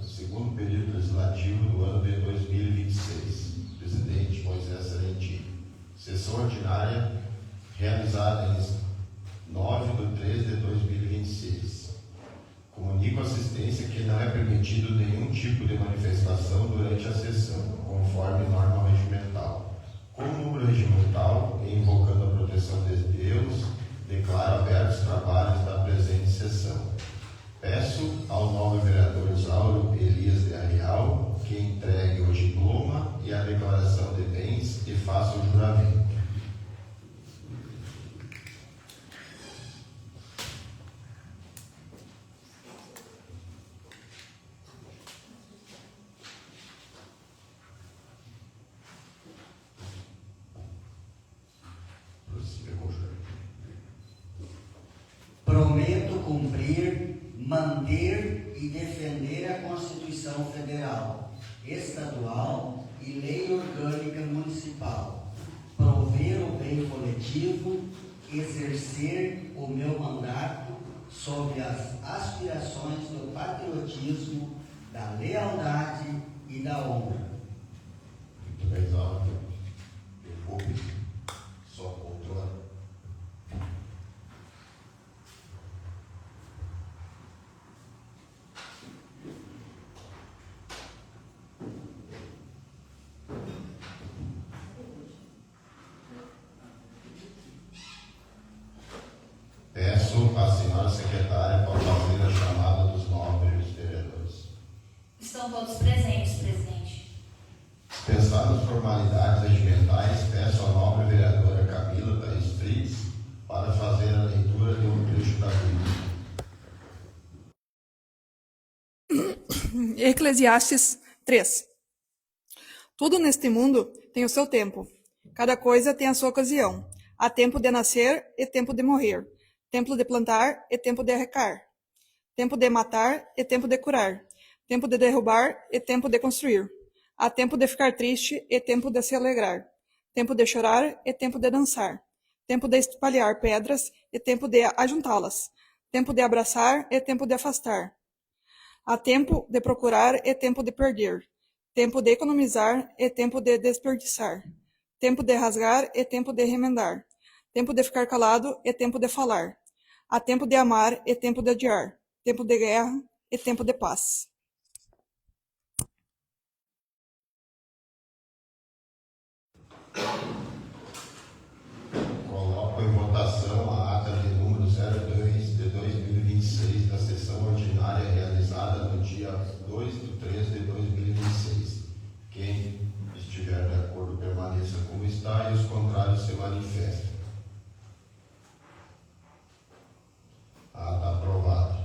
segundo período legislativo do ano de 2026. Presidente Moisés Serentino. Sessão ordinária realizada em 9/3/2026. Comunico à assistência que não é permitido nenhum tipo de manifestação durante a sessão, conforme norma regimental. Com o número regimental e invocando a proteção de Deus, declaro abertos os trabalhos da presente sessão. Peço ao novo vereador Isauro Elias de Arrial que entregue o diploma e a declaração de bens e faça o juramento. Prometo cumprir, manter e defender a Constituição Federal, Estadual e Lei Orgânica Municipal, prover o bem coletivo, exercer o meu mandato sob as aspirações do patriotismo, da lealdade e da honra. Muito bem, Isauro. Eu cumpro. Só controle. Peço à senhora secretária para fazer a chamada dos nobres vereadores. Estão todos presentes, presidente. Dispensadas formalidades regimentais, peço à nobre vereadora Camila Thaís Fritz para fazer a leitura de um trecho da Bíblia. Eclesiastes 3. Tudo neste mundo tem o seu tempo. Cada coisa tem a sua ocasião. Há tempo de nascer e tempo de morrer. Tempo de plantar e tempo de arrecar. Tempo de matar e tempo de curar. Tempo de derrubar e tempo de construir. Há tempo de ficar triste e tempo de se alegrar. Tempo de chorar e tempo de dançar. Tempo de espalhar pedras e tempo de ajuntá-las. Tempo de abraçar e tempo de afastar. Há tempo de procurar e tempo de perder. Tempo de economizar e tempo de desperdiçar. Tempo de rasgar e tempo de remendar. Tempo de ficar calado e tempo de falar. Há tempo de amar e tempo de odiar. Tempo de guerra e tempo de paz. Coloco em votação a ata de número 02/2026 da sessão ordinária realizada no dia 2/3/2026. Quem estiver de acordo permaneça como está e os contrários se manifestem. Ata aprovada.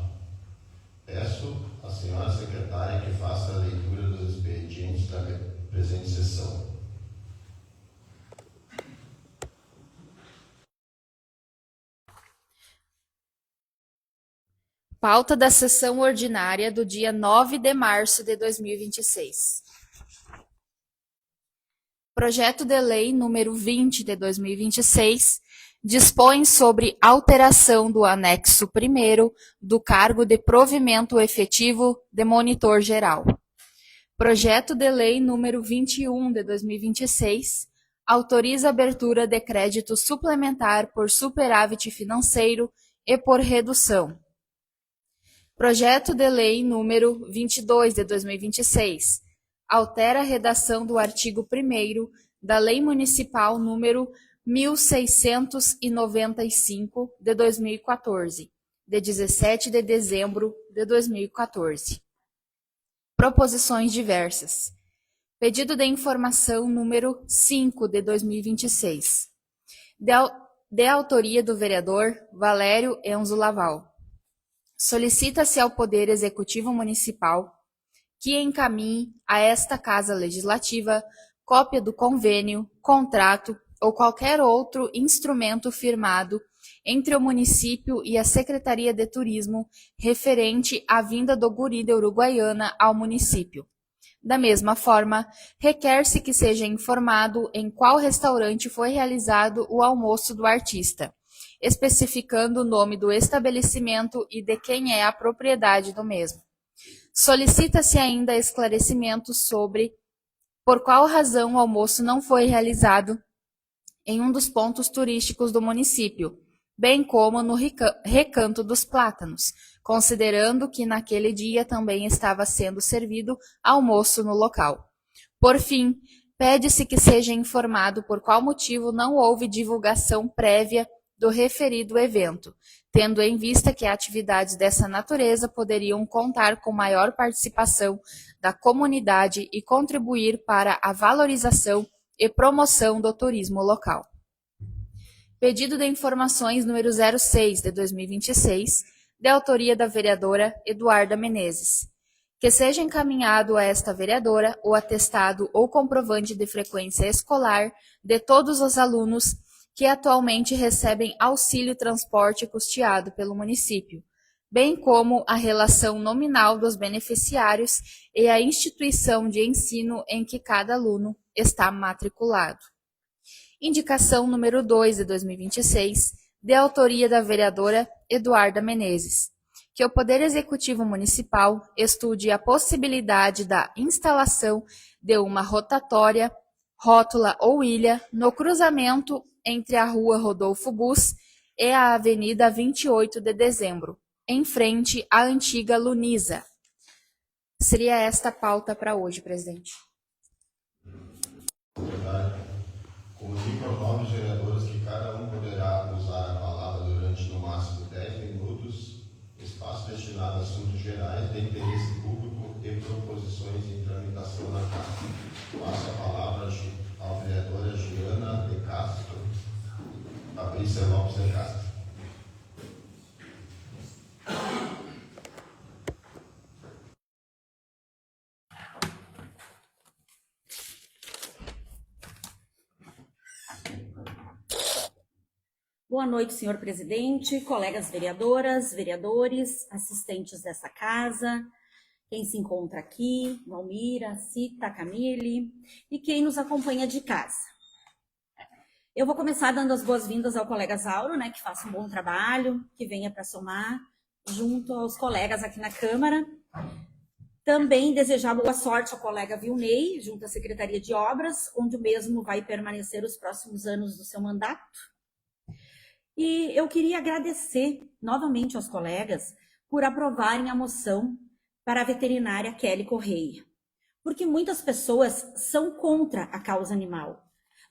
Peço à senhora secretária que faça a leitura dos expedientes da presente sessão. Pauta da sessão ordinária do dia 9 de março de 2026. Projeto de Lei número 20 de 2026 dispõe sobre alteração do anexo 1º do cargo de provimento efetivo de monitor geral. Projeto de Lei número 21 de 2026 autoriza a abertura de crédito suplementar por superávit financeiro e por redução. Projeto de Lei número 22 de 2026 altera a redação do artigo 1º da Lei Municipal número 1695 de 2014, de 17 de dezembro de 2014. Proposições diversas. Pedido de informação número 5 de 2026, de autoria do vereador Valério Enzo Laval. Solicita-se ao Poder Executivo Municipal que encaminhe a esta Casa Legislativa cópia do convênio, contrato ou qualquer outro instrumento firmado entre o município e a Secretaria de Turismo referente à vinda do guri de Uruguaiana ao município. Da mesma forma, requer-se que seja informado em qual restaurante foi realizado o almoço do artista, especificando o nome do estabelecimento e de quem é a propriedade do mesmo. Solicita-se ainda esclarecimentos sobre por qual razão o almoço não foi realizado em um dos pontos turísticos do município, bem como no Recanto dos Plátanos, considerando que naquele dia também estava sendo servido almoço no local. Por fim, pede-se que seja informado por qual motivo não houve divulgação prévia do referido evento, tendo em vista que atividades dessa natureza poderiam contar com maior participação da comunidade e contribuir para a valorização e promoção do turismo local. Pedido de informações número 06 de 2026, de autoria da vereadora Eduarda Menezes. Que seja encaminhado a esta vereadora o atestado ou comprovante de frequência escolar de todos os alunos que atualmente recebem auxílio transporte custeado pelo município, bem como a relação nominal dos beneficiários e a instituição de ensino em que cada aluno está matriculado. Indicação número 2 de 2026, de autoria da vereadora Eduarda Menezes. Que o Poder Executivo Municipal estude a possibilidade da instalação de uma rotatória, rótula ou ilha no cruzamento entre a Rua Rodolfo Bus e a Avenida 28 de Dezembro, em frente à antiga Lunisa. Seria esta a pauta para hoje, presidente. Comunico aos novos vereadores que cada um poderá usar a palavra durante no máximo 10 minutos, espaço destinado a assuntos gerais de interesse público e proposições em tramitação na Casa. Passo a palavra à vereadora Giana de Castro, Fabrícia Lopes de Castro. Boa noite, senhor presidente, colegas vereadoras, vereadores, assistentes dessa casa, quem se encontra aqui, Valmira, Cita, Camille e quem nos acompanha de casa. Eu vou começar dando as boas-vindas ao colega Zauro, que faça um bom trabalho, que venha para somar junto aos colegas aqui na Câmara. Também desejar boa sorte ao colega Vilney, junto à Secretaria de Obras, onde o mesmo vai permanecer os próximos anos do seu mandato. E eu queria agradecer novamente aos colegas por aprovarem a moção para a veterinária Kelly Correia, porque muitas pessoas são contra a causa animal,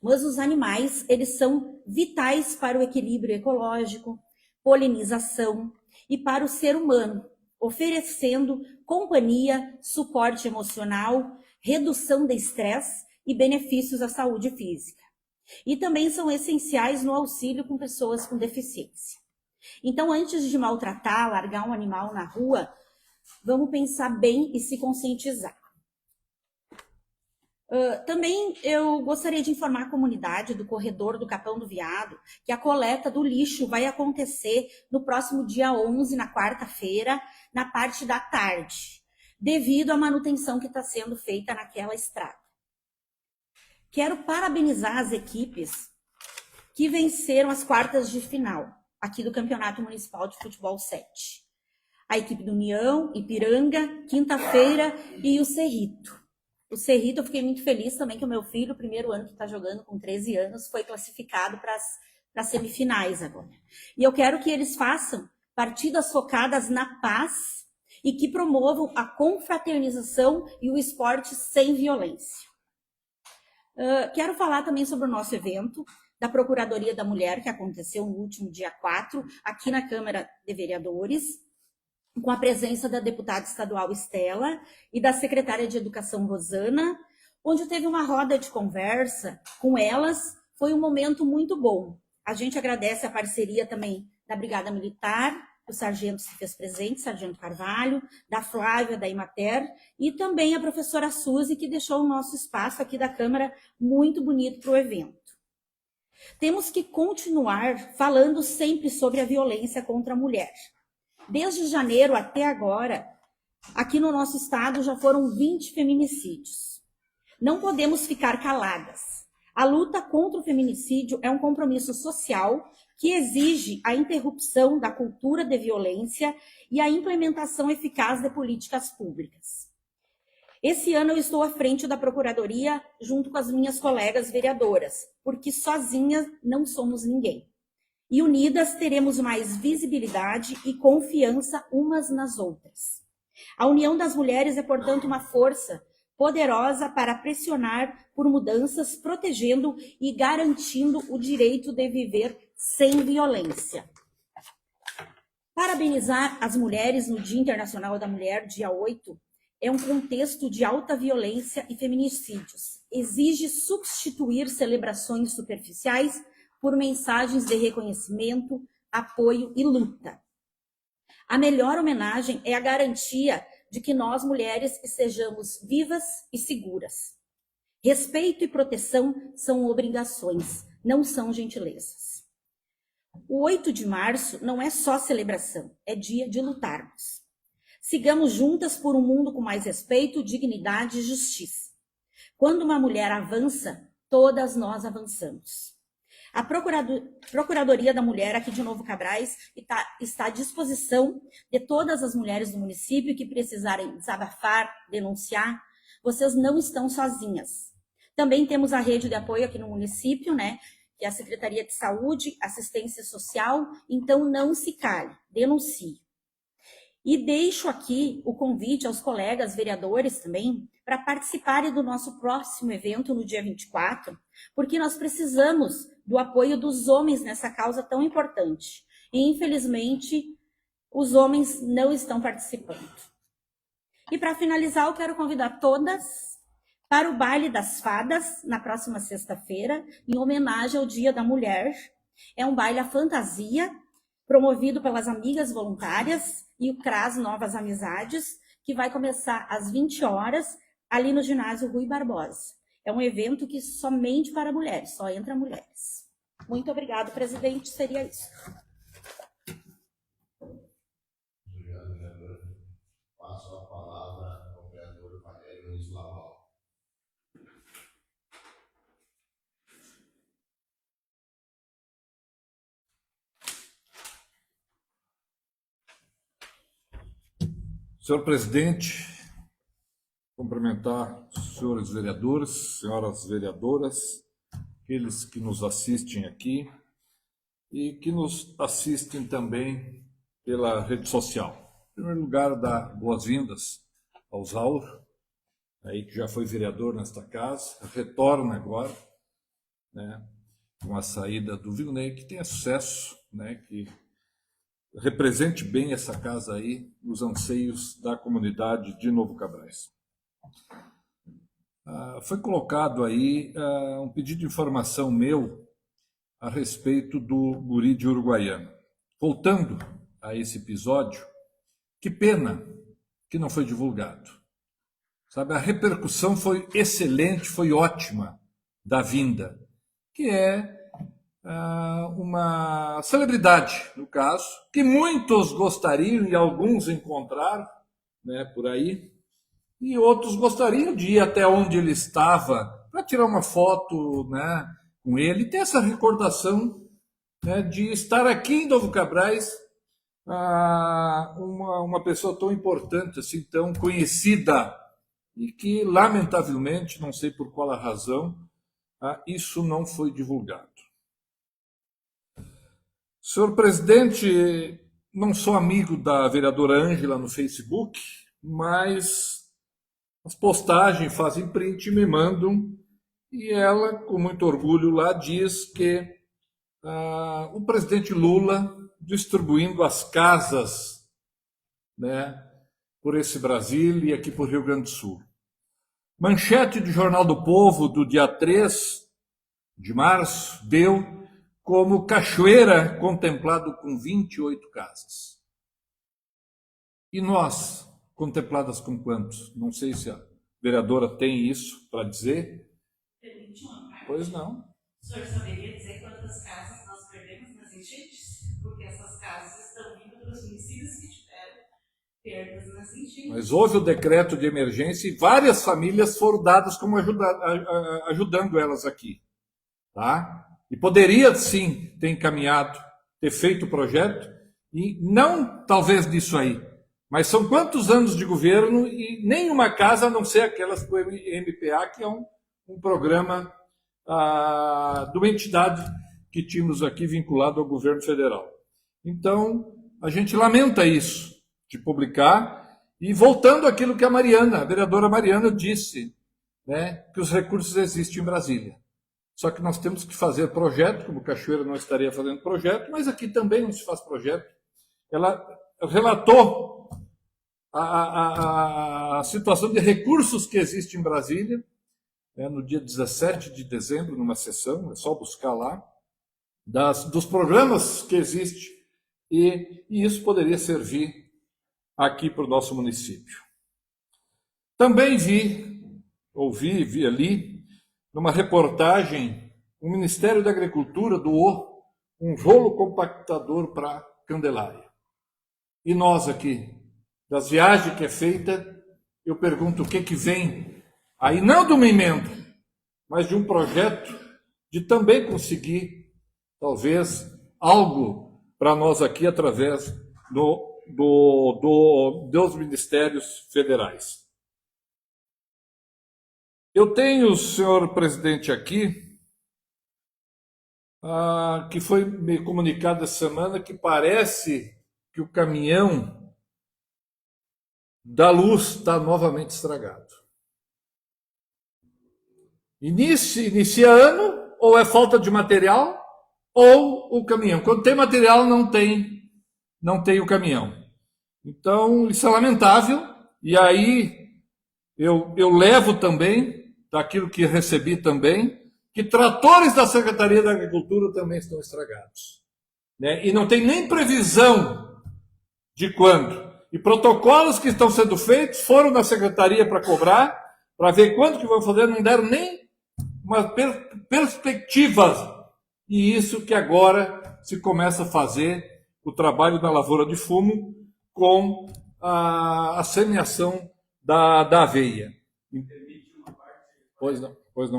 mas os animais, eles são vitais para o equilíbrio ecológico, polinização e para o ser humano, oferecendo companhia, suporte emocional, redução de estresse e benefícios à saúde física. E também são essenciais no auxílio com pessoas com deficiência. Então, antes de maltratar, largar um animal na rua, vamos pensar bem e se conscientizar. Também eu gostaria de informar a comunidade do corredor do Capão do Veado que a coleta do lixo vai acontecer no próximo dia 11, na quarta-feira, na parte da tarde, devido à manutenção que está sendo feita naquela estrada. Quero parabenizar as equipes que venceram as quartas de final aqui do Campeonato Municipal de Futebol 7. A equipe do União, Ipiranga, Quinta-feira e o Cerrito. O Cerrito, eu fiquei muito feliz também que o meu filho, o primeiro ano que está jogando com 13 anos, foi classificado para as semifinais agora. E eu quero que eles façam partidas focadas na paz e que promovam a confraternização e o esporte sem violência. Quero falar também sobre o nosso evento da Procuradoria da Mulher, que aconteceu no último dia 4, aqui na Câmara de Vereadores, com a presença da deputada estadual Estela e da secretária de Educação Rosana, onde teve uma roda de conversa com elas. Foi um momento muito bom. A gente agradece a parceria também da Brigada Militar, o sargento se fez presente, sargento Carvalho, da Flávia, da Imater, e também a professora Suzy, que deixou o nosso espaço aqui da Câmara muito bonito para o evento. Temos que continuar falando sempre sobre a violência contra a mulher. Desde janeiro até agora, aqui no nosso estado já foram 20 feminicídios. Não podemos ficar caladas. A luta contra o feminicídio é um compromisso social que exige a interrupção da cultura de violência e a implementação eficaz de políticas públicas. Esse ano eu estou à frente da Procuradoria junto com as minhas colegas vereadoras, porque sozinhas não somos ninguém. E unidas teremos mais visibilidade e confiança umas nas outras. A união das mulheres é, portanto, uma força poderosa para pressionar por mudanças, protegendo e garantindo o direito de viver sem violência. Parabenizar as mulheres no Dia Internacional da Mulher, dia 8, é um contexto de alta violência e feminicídios. Exige substituir celebrações superficiais por mensagens de reconhecimento, apoio e luta. A melhor homenagem é a garantia de que nós, mulheres, estejamos vivas e seguras. Respeito e proteção são obrigações, não são gentilezas. O 8 de março não é só celebração, é dia de lutarmos. Sigamos juntas por um mundo com mais respeito, dignidade e justiça. Quando uma mulher avança, todas nós avançamos. A Procuradoria da Mulher aqui de Novo Cabrais está à disposição de todas as mulheres do município que precisarem desabafar, denunciar. Vocês não estão sozinhas. Também temos a rede de apoio aqui no município, né? Que é a Secretaria de Saúde, Assistência Social. Então não se cale, denuncie. E deixo aqui o convite aos colegas vereadores também para participarem do nosso próximo evento no dia 24, porque nós precisamos do apoio dos homens nessa causa tão importante. E, infelizmente, os homens não estão participando. E, para finalizar, eu quero convidar todas para o Baile das Fadas, na próxima sexta-feira, em homenagem ao Dia da Mulher. É um baile à fantasia, promovido pelas amigas voluntárias e o CRAS Novas Amizades, que vai começar às 20 horas, ali no ginásio Rui Barbosa. É um evento que somente para mulheres, só entra mulheres. Muito obrigado, presidente, seria isso. Obrigado, vereadora. Passo a palavra ao vereador Valério Nunes Laval. Senhor presidente, cumprimentar os senhores vereadores, senhoras vereadoras, aqueles que nos assistem aqui e que nos assistem também pela rede social. Em primeiro lugar, dar boas-vindas ao Zauro, aí que já foi vereador nesta casa, retorna agora, né, com a saída do Vilney, que tenha sucesso, né, que represente bem essa casa aí nos anseios da comunidade de Novo Cabrais. Foi colocado aí um pedido de informação meu a respeito do guri de Uruguaiana. Voltando a esse episódio, que pena que não foi divulgado. Sabe, a repercussão foi excelente, foi ótima da vinda, que é uma celebridade, no caso, que muitos gostariam e alguns encontraram, né, por aí, e outros gostariam de ir até onde ele estava para tirar uma foto, né, com ele e ter essa recordação, né, de estar aqui em Novo Cabrais uma pessoa tão importante, assim, tão conhecida, e que, lamentavelmente, não sei por qual a razão, isso não foi divulgado. Senhor presidente, não sou amigo da vereadora Ângela no Facebook, mas as postagens fazem print e me mandam, e ela, com muito orgulho lá, diz que o presidente Lula distribuindo as casas, né, por esse Brasil e aqui por Rio Grande do Sul. Manchete do Jornal do Povo, do dia 3 de março, deu como Cachoeira contemplado com 28 casas. E nós, contempladas com quantos? Não sei se a vereadora tem isso para dizer. Permite uma parte? Pois não. O senhor saberia dizer quantas casas nós perdemos nas enchentes? Porque essas casas estão vindo dos municípios que tiveram perdas nas enchentes. Mas houve o decreto de emergência e várias famílias foram dadas como ajudando elas aqui. tá? E poderia, sim, ter encaminhado, ter feito o projeto, e não talvez disso aí, mas são quantos anos de governo e nenhuma casa, a não ser aquelas do MPA, que é um programa de uma entidade que tínhamos aqui vinculado ao governo federal. Então, a gente lamenta isso, de publicar, e voltando àquilo que a vereadora Mariana disse, né, que os recursos existem em Brasília. Só que nós temos que fazer projeto, como Cachoeira não estaria fazendo projeto, mas aqui também não se faz projeto. Ela relatou a situação de recursos que existe em Brasília, né, no dia 17 de dezembro, numa sessão, é só buscar lá, dos programas que existem, e isso poderia servir aqui para o nosso município. Também vi ali, numa reportagem, o Ministério da Agricultura doou um rolo compactador para Candelária. E nós aqui, das viagens que é feita, eu pergunto o que vem aí, não de uma emenda, mas de um projeto de também conseguir, talvez, algo para nós aqui através dos ministérios federais. Eu tenho, senhor presidente, aqui, que foi me comunicado essa semana, que parece que o caminhão da luz está novamente estragado. Inicia ano, ou é falta de material, ou o caminhão. Quando tem material, não tem o caminhão. Então, isso é lamentável, e aí eu levo também, daquilo que recebi também, que tratores da Secretaria da Agricultura também estão estragados, né? E não tem nem previsão de quando. E protocolos que estão sendo feitos foram na Secretaria para cobrar, para ver quando que vão fazer, não deram nem uma perspectiva. E isso que agora se começa a fazer o trabalho da lavoura de fumo com a semeação da aveia. Me permite uma parte? Pois não. Hoje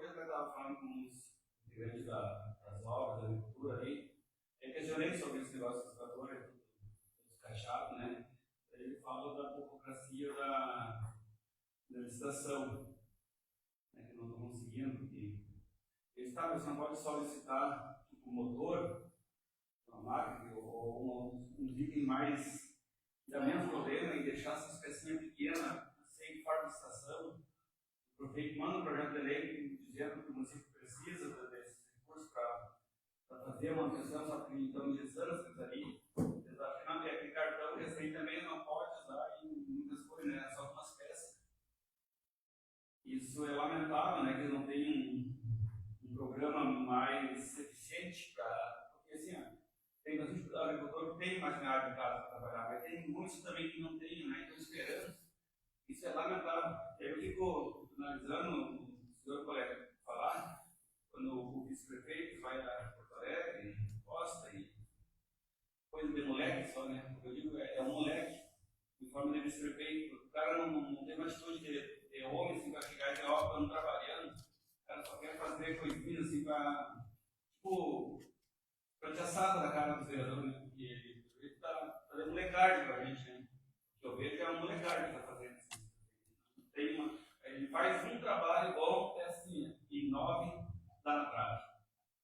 eu estava falando com os integrantes das obras, da agricultura aí, eu questionei sobre esse negócio dos tratores, dos caixados, né? Ele fala da burocracia da licitação, né, que não estão conseguindo. Você não pode solicitar tipo, motor, uma máquina ou um item mais, dá menos problema e deixar essas pecinhas pequenas sem fora de estação. O prefeito manda um projeto de lei dizendo que o município precisa desses recursos para fazer a manutenção, só que estão injetando as coisas ali. Eles acham que não tem aquele cartão que esse aí também não pode usar em muitas coisas, né? Só umas peças. Isso é lamentável, né? Que eles não têm um programa mais eficiente para. Porque assim, tem bastante agricultor que tem maquinário de casa para trabalhar, mas tem muitos também que não tem, né? Estão esperando. Isso é lamentável. Eu fico analisando o senhor colega falar, quando o vice-prefeito vai a Porto Alegre, Costa e coisa de moleque só, né? Eu digo, é um moleque, em forma de vice-prefeito. O cara não tem uma atitude de homem assim, para chegar e dizer, ó, estamos trabalhando. O cara só quer fazer coisinhas assim para, tipo, para te assada da cara do vereador, né? Porque ele está fazendo molecagem para a gente, né? O que eu vejo é uma molecagem que está fazendo. Ele faz um trabalho bom, é assim, e 9 dá na trave.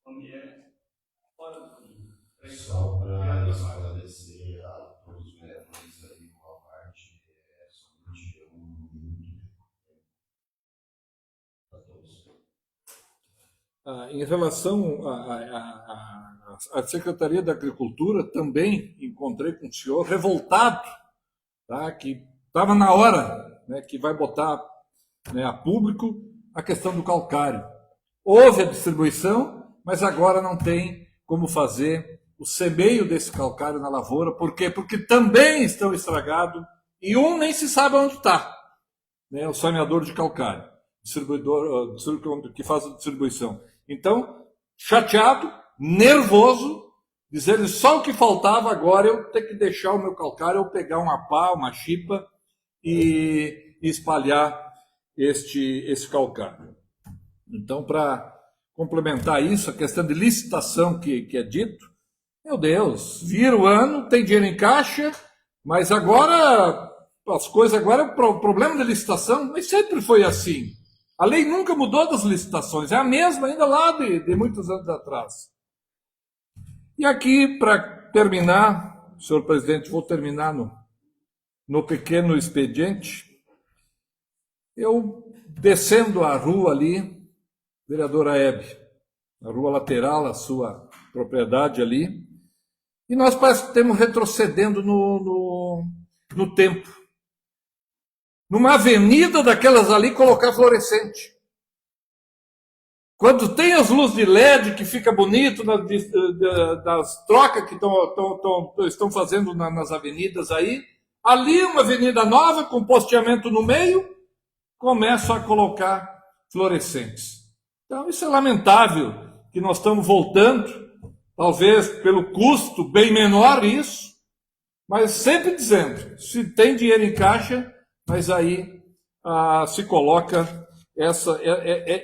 Quando é fora do caminho. Só para esclarecer a todos os vereadores aí, uma parte é somente um minuto para todos. Em relação à Secretaria da Agricultura, também encontrei com o senhor revoltado, tá, que estava na hora, né, que vai botar, né, a público a questão do calcário. Houve a distribuição, mas agora não tem como fazer o semeio desse calcário na lavoura. Por quê? Porque também estão estragados e nem se sabe onde está, né, o saneador de calcário, distribuidor que faz a distribuição. Então, chateado, nervoso, dizendo só o que faltava agora eu ter que deixar o meu calcário, eu pegar uma pá, uma chipa e espalhar esse calcário. Então, para complementar isso, a questão de licitação que é dito. Meu Deus, vira o ano, tem dinheiro em caixa, mas agora, as coisas agora, o problema da licitação, mas sempre foi assim. A lei nunca mudou das licitações, é a mesma ainda lá de muitos anos atrás. E aqui, para terminar, senhor presidente, vou terminar no pequeno expediente. Eu, descendo a rua ali, vereadora Hebe, a rua lateral, a sua propriedade ali, e nós parece que estamos retrocedendo no tempo. Numa avenida daquelas ali, colocar fluorescente. Quando tem as luzes de LED, que fica bonito das trocas que estão fazendo nas avenidas aí, ali uma avenida nova, com posteamento no meio, começam a colocar fluorescentes. Então, isso é lamentável, que nós estamos voltando, talvez pelo custo bem menor isso, mas sempre dizendo, se tem dinheiro em caixa, mas aí se coloca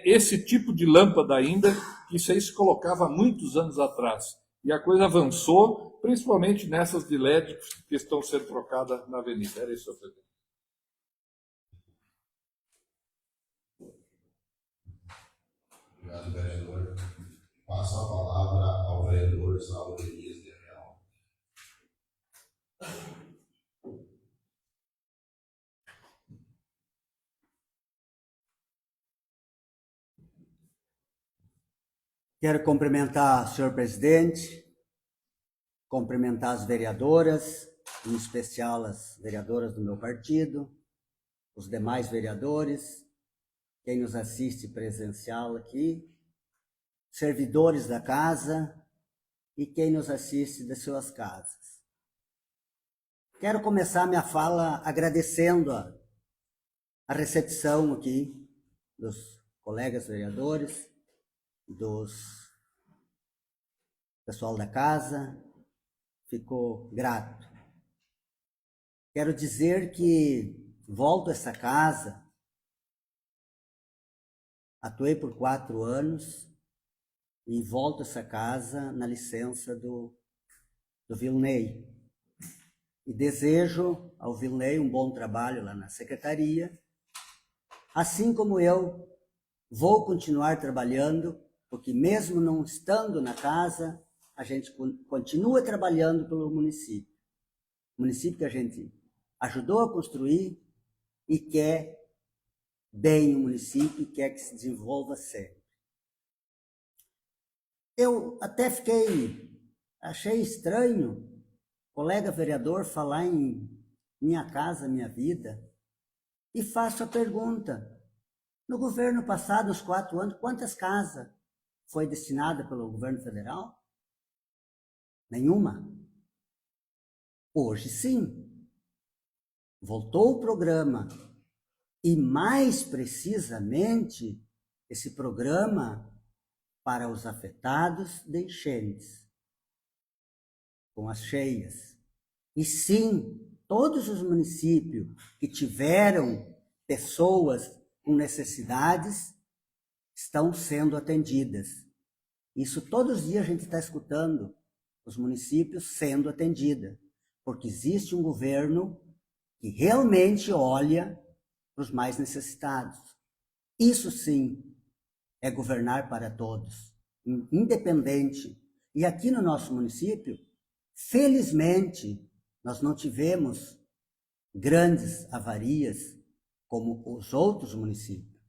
esse tipo de lâmpada ainda, que isso aí se colocava há muitos anos atrás. E a coisa avançou, principalmente nessas de LED que estão sendo trocadas na avenida. Era isso, senhor presidente. Obrigado, vereador. Passo a palavra ao vereador Saulo Elias de Real. Quero cumprimentar o senhor presidente, cumprimentar as vereadoras, em especial as vereadoras do meu partido, os demais vereadores, quem nos assiste presencial aqui, servidores da casa e quem nos assiste das suas casas. Quero começar minha fala agradecendo a recepção aqui dos colegas vereadores, dos pessoal da casa, ficou grato. Quero dizer que volto a essa casa, atuei por 4 anos e volto a essa casa na licença do Vilney. E desejo ao Vilney um bom trabalho lá na secretaria, assim como eu vou continuar trabalhando, porque mesmo não estando na casa, a gente continua trabalhando pelo município. O município que a gente ajudou a construir e quer bem o município e quer que se desenvolva sempre. Eu até achei estranho o colega vereador falar em minha casa, minha vida, e faço a pergunta, no governo passado, nos 4 anos, quantas casas foi destinada pelo governo federal? Nenhuma. Hoje sim. Voltou o programa e, mais precisamente, esse programa para os afetados de enchentes, com as cheias. E sim, todos os municípios que tiveram pessoas com necessidades estão sendo atendidas. Isso todos os dias a gente está escutando, os municípios sendo atendidos, porque existe um governo que realmente olha para os mais necessitados. Isso sim é governar para todos, independente. E aqui no nosso município, felizmente, nós não tivemos grandes avarias como os outros municípios.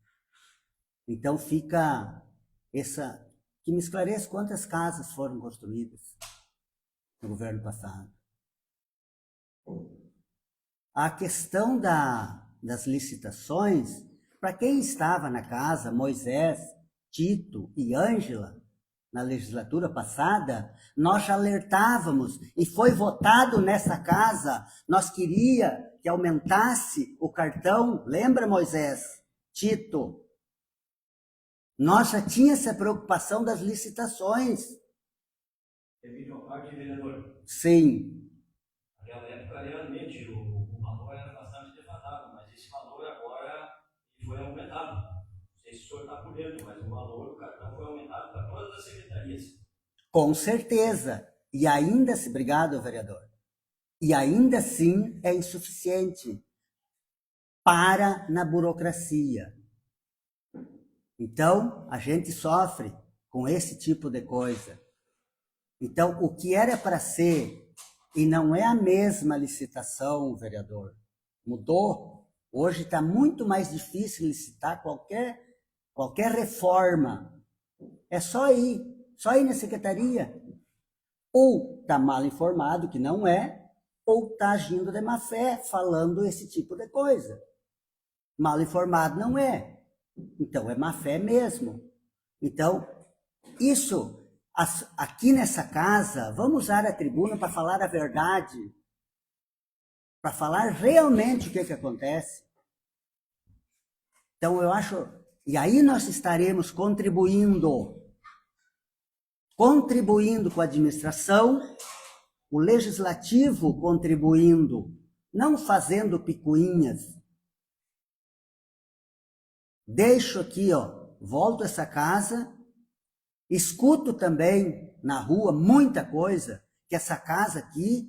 Então fica que me esclareça quantas casas foram construídas no governo passado. A questão das licitações, para quem estava na casa, Moisés, Tito e Ângela, na legislatura passada, nós já alertávamos e foi votado nessa casa, nós queria que aumentasse o cartão, lembra, Moisés, Tito? Nós já tinha essa preocupação das licitações. Aqui, vereador. Sim. Naquela época, realmente, o valor era bastante defasado, mas esse valor agora foi aumentado. Não sei se o senhor está por mesmo, mas o valor do cartão foi aumentado para todas as secretarias. Com certeza. E ainda se... Obrigado, vereador. E ainda assim é insuficiente. Para na burocracia. Então, a gente sofre com esse tipo de coisa. Então, o que era para ser, e não é a mesma licitação, vereador, mudou. Hoje está muito mais difícil licitar qualquer reforma. É só ir na secretaria. Ou está mal informado, que não é, ou está agindo de má fé, falando esse tipo de coisa. Mal informado não é. Então, é má fé mesmo. Então, isso, aqui nessa casa, vamos usar a tribuna para falar a verdade, para falar realmente o que acontece. Então, eu acho... E aí nós estaremos contribuindo com a administração, o legislativo contribuindo, não fazendo picuinhas. Deixo aqui, volto a essa casa, escuto também na rua muita coisa, que essa casa aqui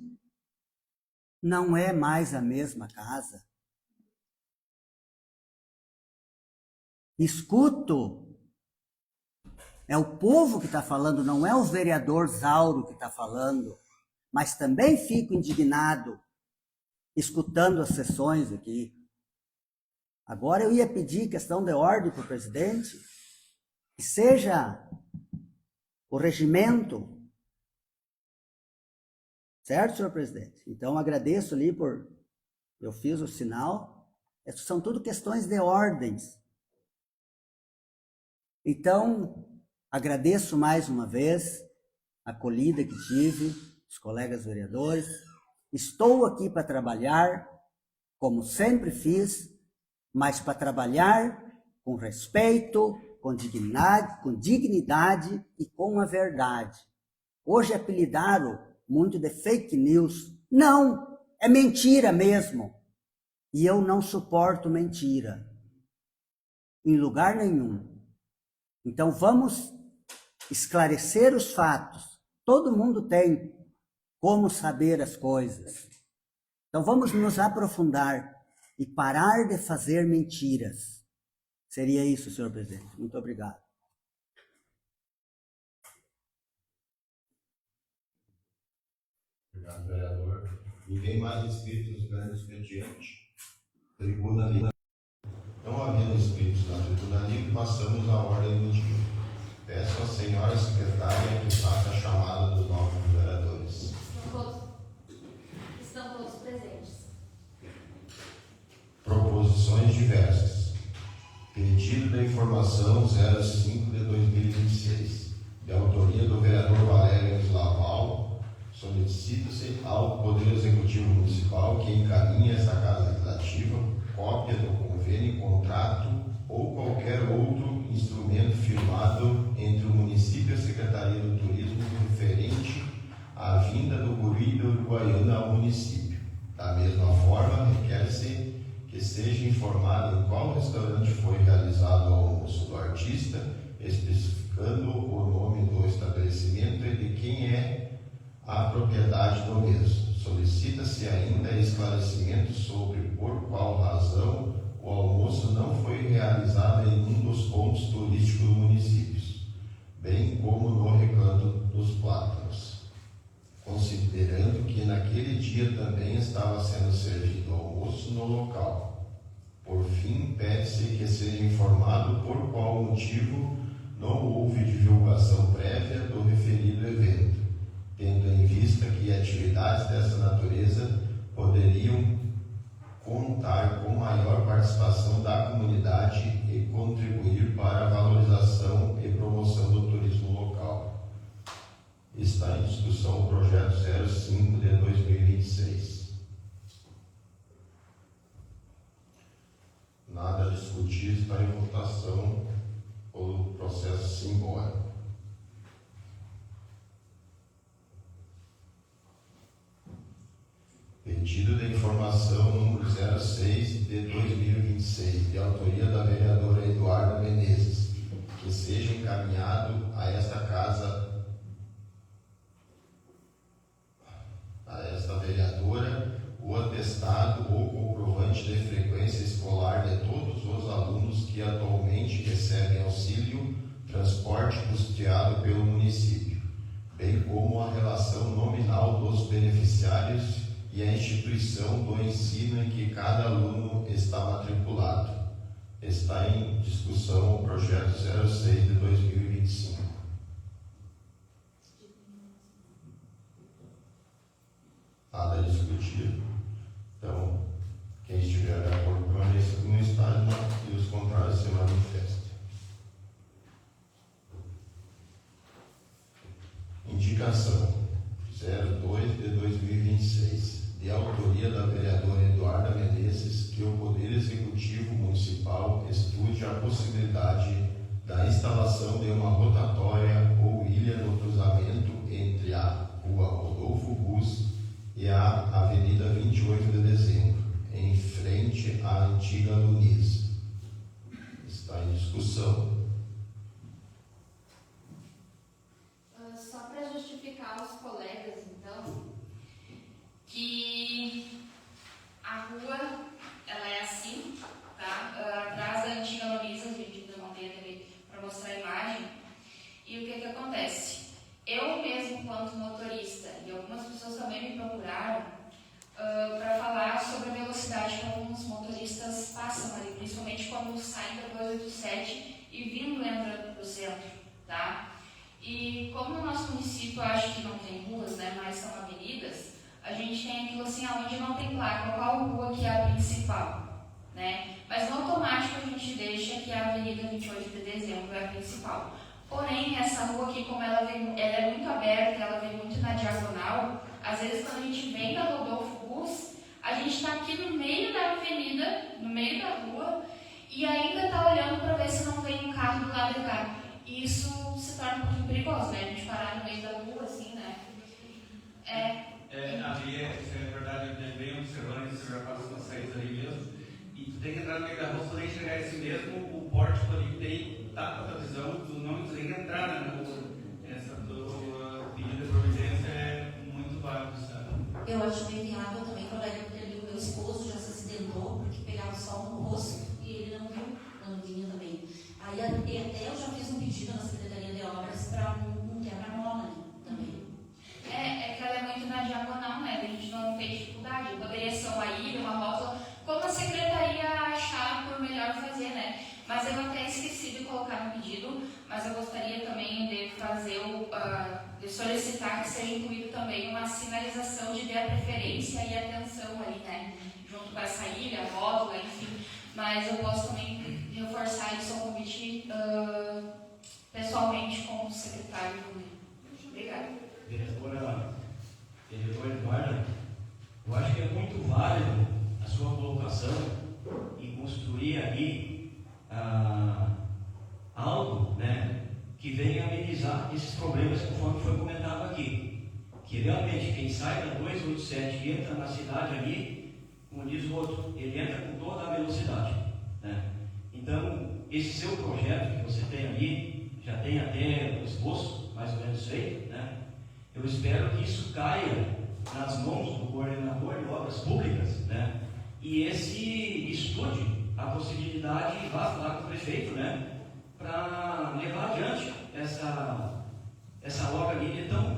não é mais a mesma casa. Escuto, é o povo que está falando, não é o vereador Zauro que está falando, mas também fico indignado escutando as sessões aqui. Agora eu ia pedir questão de ordem para o presidente, que seja o regimento, certo, senhor presidente? Então agradeço ali eu fiz o sinal, são tudo questões de ordens. Então, agradeço mais uma vez a acolhida que tive, os colegas vereadores. Estou aqui para trabalhar, como sempre fiz, mas para trabalhar com respeito, com dignidade e com a verdade. Hoje apelidaram muito de fake news. Não, é mentira mesmo. E eu não suporto mentira. Em lugar nenhum. Então vamos esclarecer os fatos. Todo mundo tem como saber as coisas. Então vamos nos aprofundar e parar de fazer mentiras. Seria isso, senhor presidente. Muito obrigado. Obrigado, vereador. Ninguém mais inscrito nos grandes expedientes. Tribuna livre. Não havendo inscritos na tribuna livre, passamos à ordem do dia. Peço à senhora secretária que faça a chamada dos novos vereadores. Estão todos presentes. Proposições diversas. Pedido da informação 05 de 2026, de autoria do vereador Valério Slaval, solicita-se ao Poder Executivo Municipal que encaminhe essa Casa Legislativa cópia do convênio, contrato ou qualquer outro instrumento firmado entre o município e a Secretaria do Turismo referente à vinda do guri da Uruguaiana ao município. Da mesma forma, requer-se que seja informado em qual restaurante foi realizado o almoço do artista, especificando o nome do estabelecimento e de quem é a propriedade do mesmo. Solicita-se ainda esclarecimento sobre por qual razão o almoço não foi realizado em um dos pontos turísticos do município, bem como no Recanto dos Plátanos, considerando que naquele dia também estava sendo servido almoço no local. Por fim, pede-se que seja informado por qual motivo não houve divulgação prévia do referido evento, tendo em vista que atividades dessa natureza poderiam contar com maior participação da comunidade e contribuir para a valorização e promoção do turismo local. Está em discussão o projeto 05 de 2026. Nada a discutir, está em votação o processo simbólico. Pedido de informação número 06 de 2026, de autoria da vereadora Eduarda Menezes, que seja encaminhado a esta vereadora, o atestado ou comprovante de frequência escolar de todos os alunos que atualmente recebem auxílio transporte custeado pelo município, bem como a relação nominal dos beneficiários e a instituição do ensino em que cada aluno está matriculado. Está em discussão o projeto 06 de 2025. Nada a discutir. Então, quem estiver de acordo permaneça no estágio e os contrários se manifestem. Indicação 02 de 2026, de autoria da vereadora Eduarda Menezes, que o Poder Executivo Municipal estude a possibilidade da instalação de uma rotatória ou ilha no cruzamento entre a Rua Rodolfo Bus e a Avenida 28 de Dezembro, em frente à antiga Luiz. Está em discussão. Só para justificar aos colegas, então, que a rua, ela é assim, tá? Atrás da antiga Luiz, a gente ainda não tem a TV para mostrar a imagem. E o que acontece? Eu mesmo, enquanto motorista, e algumas pessoas também me procuraram para falar sobre a velocidade que alguns motoristas passam ali, principalmente quando saem da 287 e vindo entrando para o centro, tá? E como no nosso município, eu acho que não tem ruas, né, mas são avenidas, a gente tem aquilo assim, onde não tem placa, qual rua que é a principal, né? Mas no automático a gente deixa que a Avenida 28 de Dezembro é a principal. Porém, essa rua aqui, como ela é muito aberta, ela vem muito na diagonal, às vezes quando a gente vem da Rodolfo Bus, a gente está aqui no meio da avenida, no meio da rua, e ainda está olhando para ver se não vem um carro do lado de cá. E isso se torna um pouquinho perigoso, né? A gente parar no meio da rua, assim, né? Ali é verdade, eu bem observando, você já passa com saídas ali mesmo, e tu tem que entrar no meio da rua, tu nem chegar esse mesmo, o pórtico ali tem, tá com a visão, tu não tem que entrar na rua. Essa tua pedido de providência é muito válido, sabe? Eu acho bem viável também, colega, porque ali o meu esposo já se acidentou, porque pegava o sol no rosto e ele não viu quando vinha também. Aí até eu já fiz um pedido na Secretaria de Obras para um quebra-mola ali também. É que ela é muito na diagonal, né? A gente não tem dificuldade. Poderia ser uma ilha, uma rótula, como a secretaria achar por melhor fazer, né? Mas eu até esqueci de colocar no pedido, mas eu gostaria também de fazer de solicitar que seja incluído também uma sinalização de dar preferência e atenção ali, né? Junto com essa ilha, rótula, enfim. Mas eu posso também reforçar isso ao convite pessoalmente com o secretário também. Obrigada. Vereadora Eduarda, eu acho que é muito válido a sua colocação em construir ali algo, né, que venha amenizar esses problemas conforme foi comentado aqui. Que realmente quem sai da 287 e entra na cidade ali, como diz o outro, ele entra com toda a velocidade, né? Então, esse seu projeto que você tem ali, já tem até o esboço mais ou menos feito, né? Eu espero que isso caia nas mãos do coordenador de obras públicas, né? E esse estude a possibilidade, vá falar com o prefeito, né? Para levar adiante essa obra ali de tão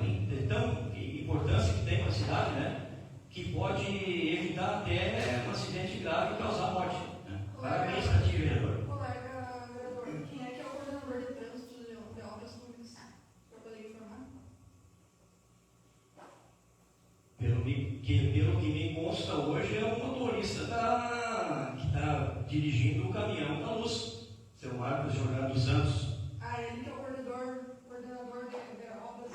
importância que tem para a cidade, né? Que pode evitar até um acidente grave e causar morte, né? Parabéns para ti, vereador. Colega vereador, quem é que é o coordenador de trânsito de obras públicas? Para poder informar? Pelo que me consta hoje, é o motorista que está dirigindo o caminhão da Luz, seu Marcos Jordão dos Santos. Ele que é o coordenador de obras.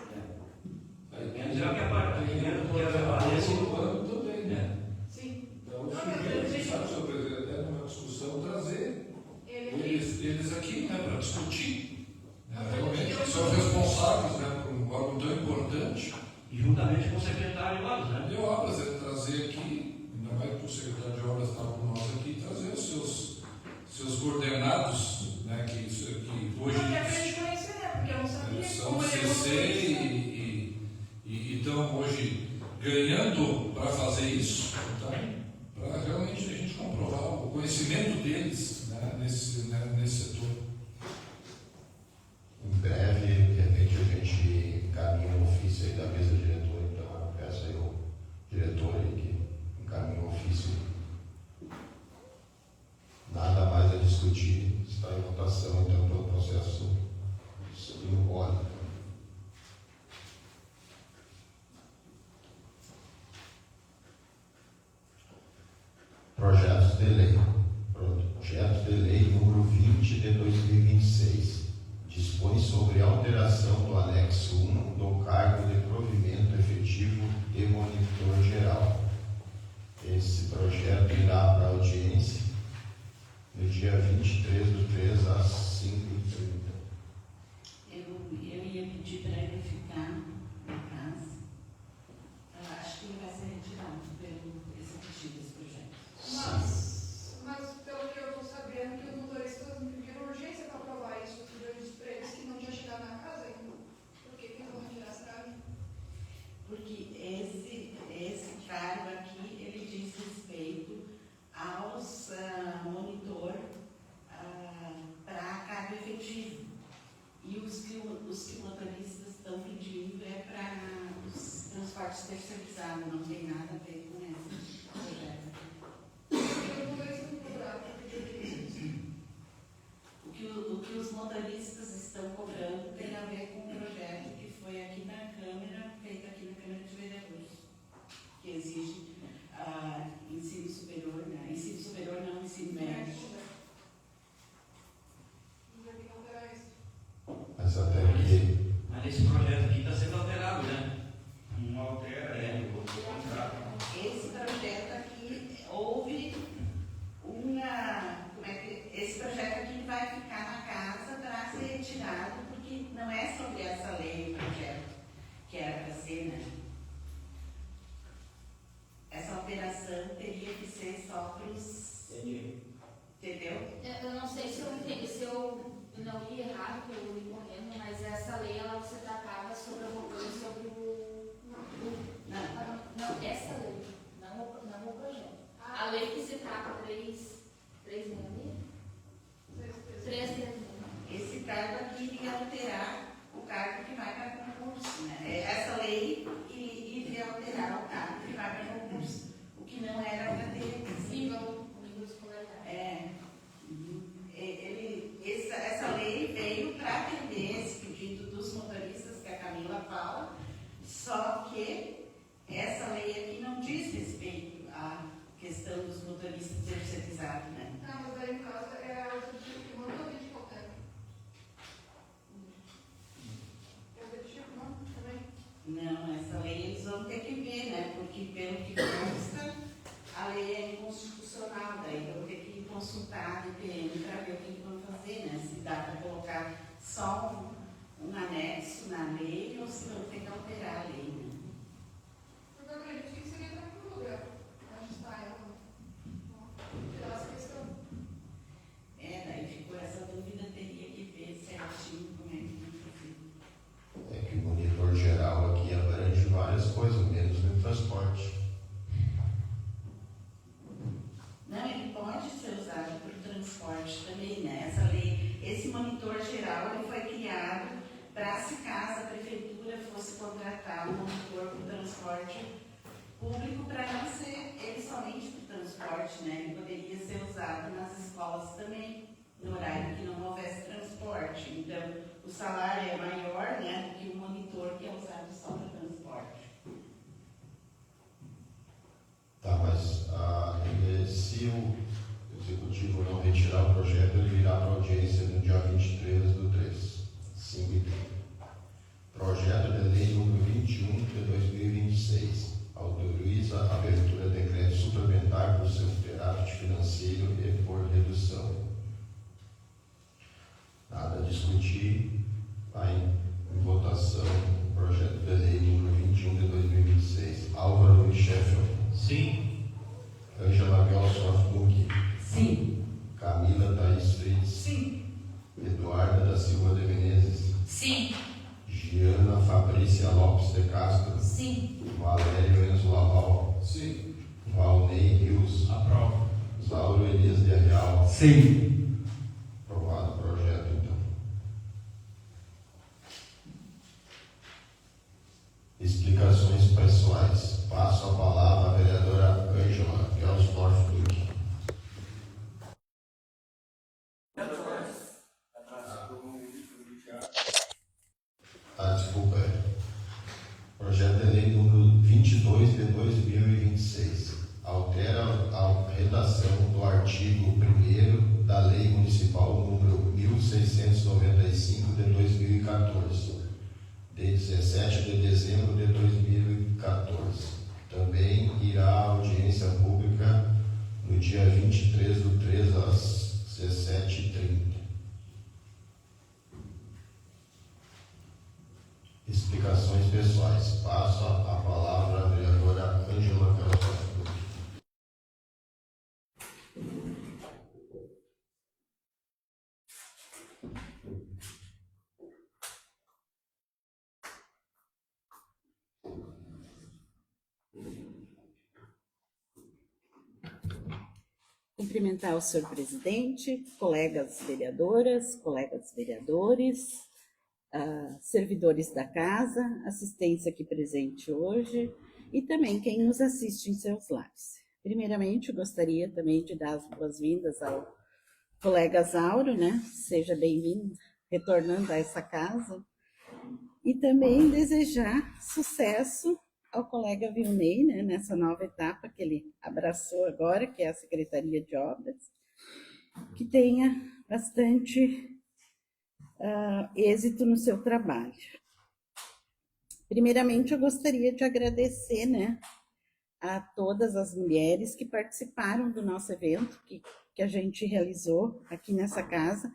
Já que aparece no ano também, né? Sim. Então, sabe, senhor presidente, até numa discussão trazer eles aqui, né, para discutir. Realmente, são responsáveis, né, por um órgão tão importante. E juntamente com o secretário de obras, né? De obras, ele trazer aqui, ainda mais que o secretário de obras está com nós aqui, trazer os seus coordenados, né, que hoje ganhando para fazer isso. Então, para realmente a gente comprovar o conhecimento deles, né, nesse setor. Em breve, de repente, a gente encaminha um ofício aí da mesa diretora, então eu peço aí ao diretor aí que encaminhe um ofício. Nada mais a discutir, está em votação, então, pelo processo simbólico. Projetos de lei. Projeto de lei número 20 de 2026. Dispõe sobre alteração do anexo 1 do cargo de provimento efetivo e monitor geral. Esse projeto irá para a audiência no dia 23/3 às 5h30. Eu ia pedir para ele ficar na casa. Eu acho que ele vai ser retirado pelo executivo desse projeto. Mas pelo que eu estou sabendo, que os motoristas me pediram urgência para aprovar isso, porque eu disse para eles que não tinha chegado na casa ainda. Por que eles vão retirar essa trave? Porque esse cargo aqui, ele diz respeito aos monitor para cargo efetivo. E os que motoristas estão pedindo é para os transportes terceirizados, não tem nada a ver com esse projeto aqui. Os motoristas me cobraram para pedir isso. O que os motoristas estão cobrando tem a ver com o projeto que foi aqui na Câmara, feito aqui na Câmara de Vereadores, que exige ensino superior, né? Ensino superior não, ensino médio. Mas até que Mas esse projeto aqui está sendo alterado, né? Não altera, o contrato. Esse projeto aqui, houve esse projeto aqui vai ficar na casa para ser retirado, porque não é sobre essa lei o projeto que era para ser, né? Essa alteração teria que ser só para os... Entendeu? Eu não sei se eu entendi, se eu não li errado, que eu li correndo, mas essa lei ela se tratava sobre alguma coisa sobre não, essa lei, não o projeto. A lei que se trata 366? Esse cargo aqui iria alterar o cargo que vai para concurso, né? Essa lei iria alterar o cargo que vai para concurso, o que não era para ter. Nível de escolaridade. Essa lei veio para atender esse pedido dos motoristas que a Camila fala, só que essa lei aqui não diz respeito à questão dos motoristas terceirizados, né? Ah, mas daí, no caso, é o tipo que mandou vídeo qualquer. É o objetivo, não? Também? Não, essa lei eles vão ter que ver, né? Porque, pelo que consta, a lei é inconstitucional, daí vão ter que consultar a DPM para ver o que vão fazer, né? Se dá para colocar só um anexo na lei ou se vão ter que alterar a lei, né? Porque eu acredito que seria tranquilo lugar onde está ela. Tirar essa questão. Daí ficou essa dúvida, teria que ver certinho como é que vai fazer. é que o monitor geral aqui abrange várias coisas, menos no transporte. Não, ele pode ser usado para o transporte também, né? Essa lei, esse monitor geral, ele foi criado para, se caso a prefeitura fosse contratar um monitor para o transporte público, para não ser ele somente para o transporte, né? Ele poderia ser usado nas escolas também, no horário que não houvesse transporte. Então, o salário é maior, né, do que o monitor que é usado só para transporte. Tá, mas se o executivo não retirar o projeto, ele virá para audiência no dia 23/3, 5h30. Projeto de lei número 21 de 2026. Autoriza a abertura de crédito suplementar por seu superávit financeiro e por redução. Nada a discutir. Vai em votação o projeto de lei número 21 de 2026. Álvaro Luiz Sheffield. Sim. Ângela Gelshoff-Bunk. Sim. Camila Thaís Fritz. Sim. Eduarda da Silva de Menezes. Sim. Giana Fabrícia Lopes de Castro. Sim. Valério Enzo Sim. Valnei Rios. Aprovo. Zauro Elias de Real. Sim. Aprovado o projeto, então. Explicações pessoais. Passo a palavra à vereadora Ângela Gelsdorf Duque. Desculpa. Projeto de lei número 22 de 2026. Altera a redação do artigo 1º da Lei Municipal número 1695 de 2014, de 17 de dezembro de 2014. Também irá à audiência pública no dia 23/3 às 17h30. Explicações pessoais. Passo a palavra à vereadora Ângela Gelsdorf Duque. Cumprimentar o senhor presidente, colegas vereadoras, colegas vereadores, servidores da casa, assistência aqui presente hoje e também quem nos assiste em seus lares. Primeiramente, eu gostaria também de dar as boas-vindas ao colega Zauro, né? Seja bem-vindo, retornando a essa casa. E também desejar sucesso ao colega Vilnei, né, nessa nova etapa que ele abraçou agora, que é a Secretaria de Obras, que tenha bastante êxito no seu trabalho. Primeiramente, eu gostaria de agradecer, né, a todas as mulheres que participaram do nosso evento, que a gente realizou aqui nessa casa,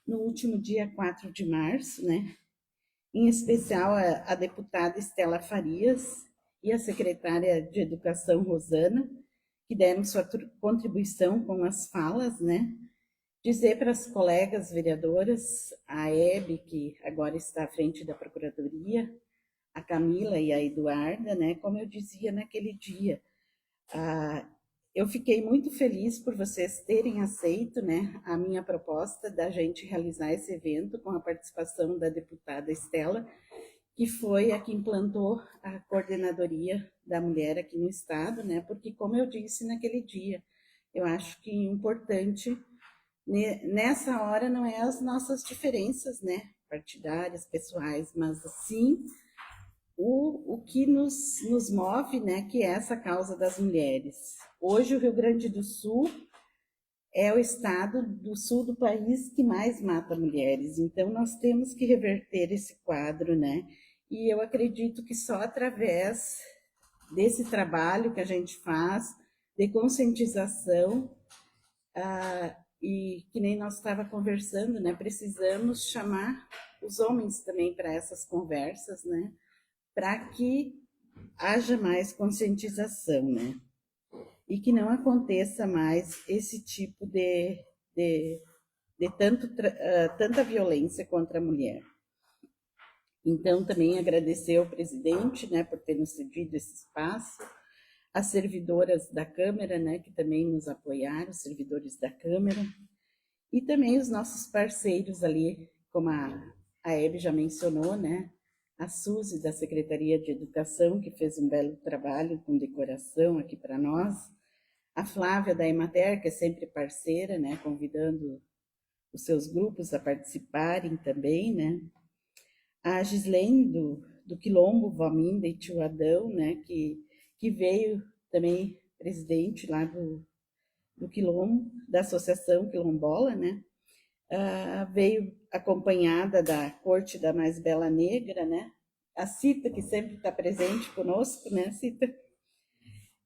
no último dia 4 de março, né, em especial a deputada Estela Farias e a secretária de Educação, Rosana, que deram sua contribuição com as falas, né? Dizer para as colegas vereadoras, a Hebe, que agora está à frente da Procuradoria, a Camila e a Eduarda, né? Como eu dizia naquele dia, eu fiquei muito feliz por vocês terem aceito, né, a minha proposta da gente realizar esse evento com a participação da deputada Estela, que foi a que implantou a coordenadoria da mulher aqui no estado, né? Porque, como eu disse naquele dia, eu acho que importante nessa hora não é as nossas diferenças, né, partidárias, pessoais, mas sim o que nos move, né, que é essa causa das mulheres. Hoje o Rio Grande do Sul é o estado do sul do país que mais mata mulheres, então nós temos que reverter esse quadro, né? E eu acredito que só através desse trabalho que a gente faz, de conscientização, e que nem nós estava conversando, né? Precisamos chamar os homens também para essas conversas, né? Para que haja mais conscientização, né? E que não aconteça mais esse tipo de tanta violência contra a mulher. Então, também agradecer ao presidente, né, por ter nos cedido esse espaço, as servidoras da Câmara, né, que também nos apoiaram, os servidores da Câmara, e também os nossos parceiros ali, como a Hebe já mencionou, né, a Suzy da Secretaria de Educação, que fez um belo trabalho com decoração aqui para nós, a Flávia da Emater, que é sempre parceira, né, convidando os seus grupos a participarem também, né, a Gislene do Quilombo, Valminda e Tio Adão, né, que veio também presidente lá do Quilombo, da Associação Quilombola, né, veio acompanhada da Corte da Mais Bela Negra, né, a Cita, que sempre está presente conosco, né, Cita,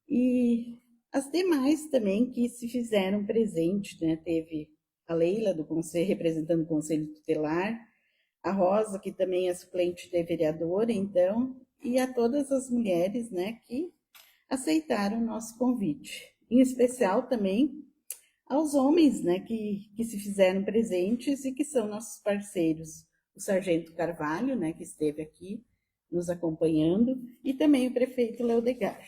e as demais também que se fizeram presente, né, teve a Leila do Conselho, representando o Conselho Tutelar, a Rosa, que também é suplente de vereadora, então, e a todas as mulheres, né, que aceitaram o nosso convite. Em especial também aos homens, né, que se fizeram presentes e que são nossos parceiros. O Sargento Carvalho, né, que esteve aqui nos acompanhando, e também o prefeito Leodegar.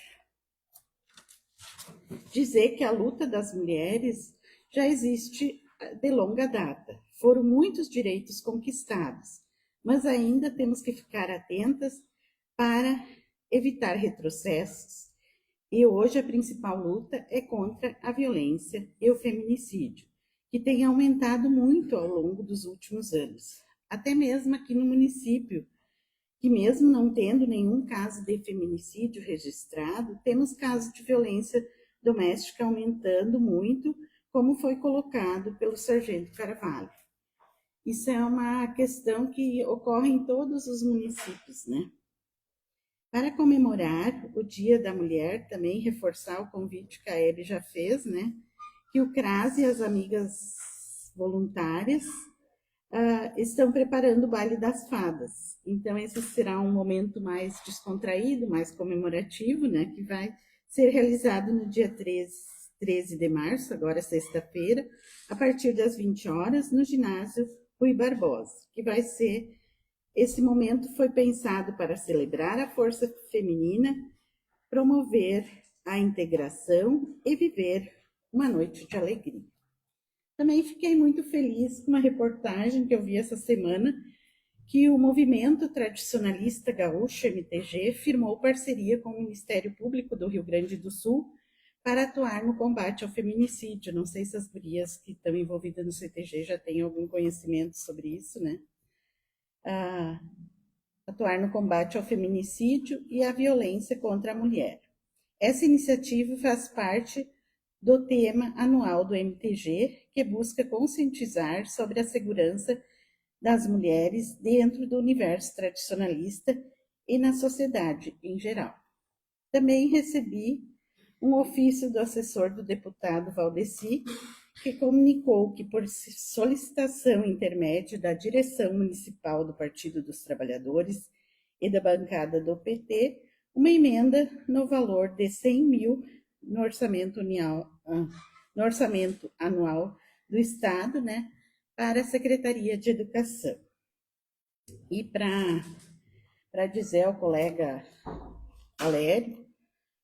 dizer que a luta das mulheres já existe de longa data. Foram muitos direitos conquistados, mas ainda temos que ficar atentas para evitar retrocessos. E hoje a principal luta é contra a violência e o feminicídio, que tem aumentado muito ao longo dos últimos anos. Até mesmo aqui no município, que mesmo não tendo nenhum caso de feminicídio registrado, temos casos de violência doméstica aumentando muito, como foi colocado pelo Sargento Carvalho. Isso é uma questão que ocorre em todos os municípios, né? Para comemorar o Dia da Mulher, também reforçar o convite que a Hebe já fez, né? Que o CRAS e as amigas voluntárias estão preparando o Baile das Fadas. Então, esse será um momento mais descontraído, mais comemorativo, né? Que vai ser realizado no dia 13 de março, agora sexta-feira, a partir das 20 horas, no ginásio Rui Barbosa, que vai ser... Esse momento foi pensado para celebrar a força feminina, promover a integração e viver uma noite de alegria. Também fiquei muito feliz com uma reportagem que eu vi essa semana, que o Movimento Tradicionalista Gaúcho, MTG, firmou parceria com o Ministério Público do Rio Grande do Sul para atuar no combate ao feminicídio. Não sei se as gurias que estão envolvidas no CTG já têm algum conhecimento sobre isso, né? Atuar no combate ao feminicídio e à violência contra a mulher. Essa iniciativa faz parte do tema anual do MTG, que busca conscientizar sobre a segurança das mulheres dentro do universo tradicionalista e na sociedade em geral. Também recebi um ofício do assessor do deputado Valdeci, que comunicou que, por solicitação intermédia da direção municipal do Partido dos Trabalhadores e da bancada do PT, uma emenda no valor de 100 mil no orçamento anual do Estado, né, para a Secretaria de Educação. E para dizer ao colega Valério,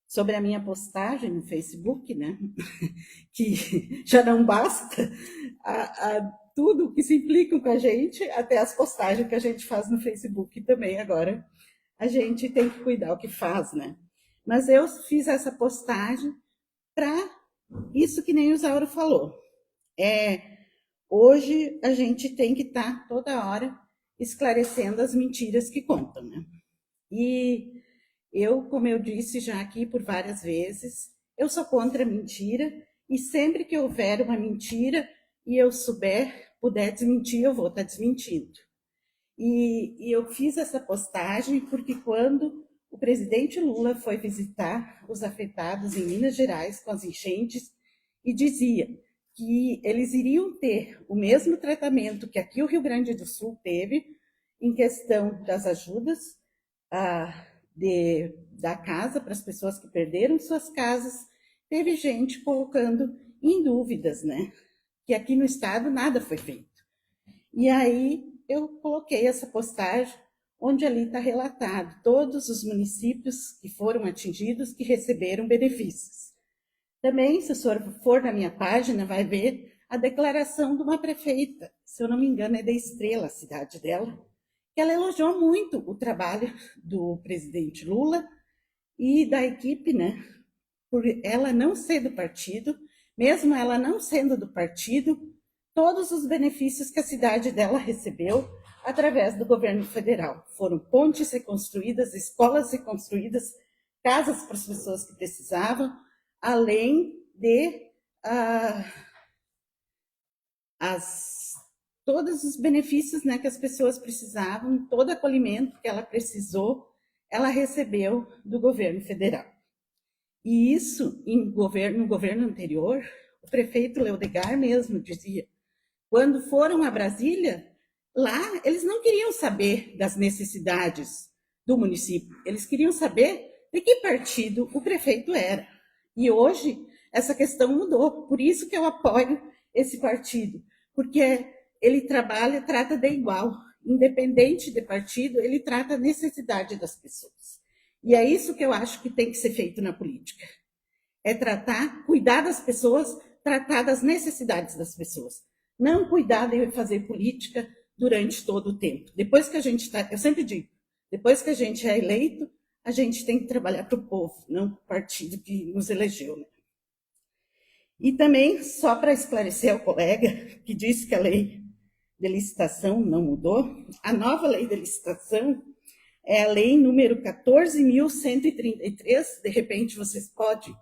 sobre a minha postagem no Facebook, né, que já não basta tudo que se implica com a gente, até as postagens que a gente faz no Facebook também agora, a gente tem que cuidar o que faz, né. Mas eu fiz essa postagem para isso que nem o Isauro falou. Hoje a gente tem que estar toda hora esclarecendo as mentiras que contam, né. E eu, como eu disse já aqui por várias vezes, eu sou contra a mentira e sempre que houver uma mentira e eu puder desmentir, eu vou estar desmentindo. E eu fiz essa postagem porque quando o presidente Lula foi visitar os afetados em Minas Gerais com as enchentes e dizia que eles iriam ter o mesmo tratamento que aqui o Rio Grande do Sul teve em questão das ajudas da casa para as pessoas que perderam suas casas, teve gente colocando em dúvidas, né? Que aqui no estado nada foi feito. E aí eu coloquei essa postagem, onde ali está relatado todos os municípios que foram atingidos, que receberam benefícios. Também, se o senhor for na minha página, vai ver a declaração de uma prefeita, se eu não me engano é da Estrela, a cidade dela, que ela elogiou muito o trabalho do presidente Lula e da equipe, né? Por ela não ser do partido, mesmo ela não sendo do partido, todos os benefícios que a cidade dela recebeu através do governo federal. Foram pontes reconstruídas, escolas reconstruídas, casas para as pessoas que precisavam, além de todos os benefícios, né, que as pessoas precisavam, todo acolhimento que ela precisou, ela recebeu do governo federal. E isso, no governo anterior, o prefeito Leodegar mesmo dizia, quando foram a Brasília, lá eles não queriam saber das necessidades do município, eles queriam saber de que partido o prefeito era. E hoje essa questão mudou, por isso que eu apoio esse partido, porque ele trata de igual, independente de partido, ele trata a necessidade das pessoas. E é isso que eu acho que tem que ser feito na política. É cuidar das pessoas, tratar das necessidades das pessoas. Não cuidar de fazer política durante todo o tempo. Depois que a gente está, eu sempre digo, depois que a gente é eleito, a gente tem que trabalhar para o povo, não para o partido que nos elegeu. Né? E também, só para esclarecer ao colega que disse que a lei de licitação não mudou, a nova lei de licitação é a lei número 14.133, de repente vocês podem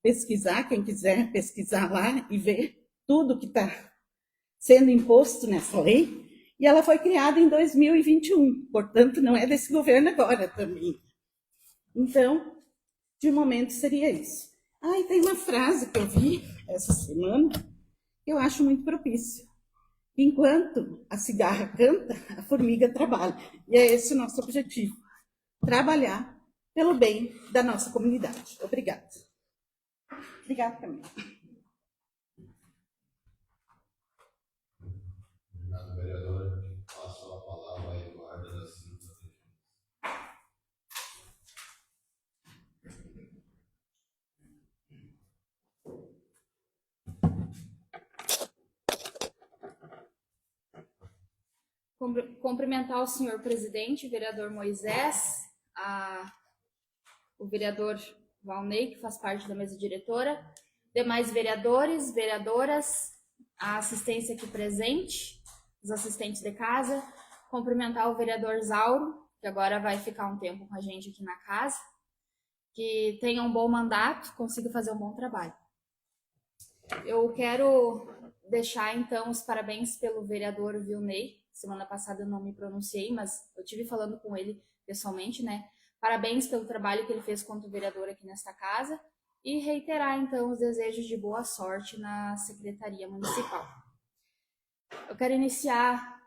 pesquisar, quem quiser pesquisar lá e ver tudo que está sendo imposto nessa lei, e ela foi criada em 2021, portanto não é desse governo agora também. Então, de momento seria isso. E tem uma frase que eu vi essa semana, que eu acho muito propício. Enquanto a cigarra canta, a formiga trabalha. E é esse o nosso objetivo, trabalhar pelo bem da nossa comunidade. Obrigada. Obrigada, Camila. Obrigado, vereadora. Passo a palavra a Eduarda da Silva. Cumprimentar o senhor presidente, vereador Moisés, o vereador Valnei, que faz parte da mesa diretora, demais vereadores, vereadoras, a assistência aqui presente, os assistentes de casa, cumprimentar o vereador Zauro, que agora vai ficar um tempo com a gente aqui na casa, que tenha um bom mandato, consiga fazer um bom trabalho. Eu quero deixar, então, os parabéns pelo vereador Vilney. Semana passada eu não me pronunciei, mas eu tive falando com ele pessoalmente, né? Parabéns pelo trabalho que ele fez quanto vereador aqui nesta casa e reiterar, então, os desejos de boa sorte na Secretaria Municipal. Eu quero iniciar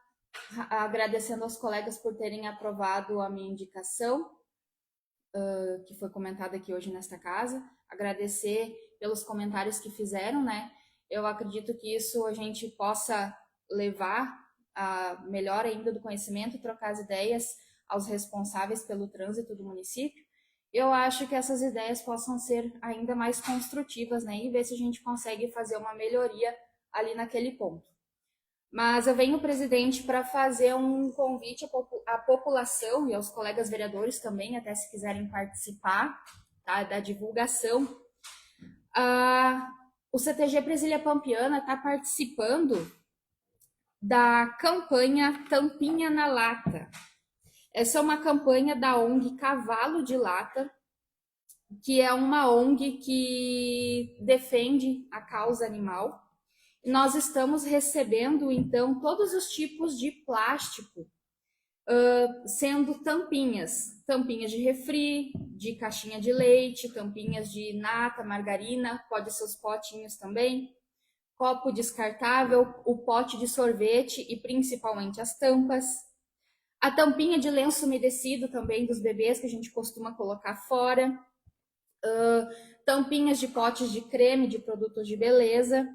agradecendo aos colegas por terem aprovado a minha indicação, que foi comentada aqui hoje nesta casa. Agradecer pelos comentários que fizeram, né? Eu acredito que isso a gente possa levar a melhor ainda do conhecimento e trocar as ideias aos responsáveis pelo trânsito do município. Eu acho que essas ideias possam ser ainda mais construtivas, né? E ver se a gente consegue fazer uma melhoria ali naquele ponto. Mas eu venho, presidente, para fazer um convite à população e aos colegas vereadores também, até se quiserem participar, tá, da divulgação. O CTG Brasília Pampiana está participando da campanha Tampinha na Lata. Essa é uma campanha da ONG Cavalo de Lata, que é uma ONG que defende a causa animal. Nós estamos recebendo, então, todos os tipos de plástico, sendo tampinhas de refri, de caixinha de leite, tampinhas de nata, margarina, pode ser os potinhos também, copo descartável, o pote de sorvete e principalmente as tampas, a tampinha de lenço umedecido também dos bebês que a gente costuma colocar fora, tampinhas de potes de creme, de produtos de beleza,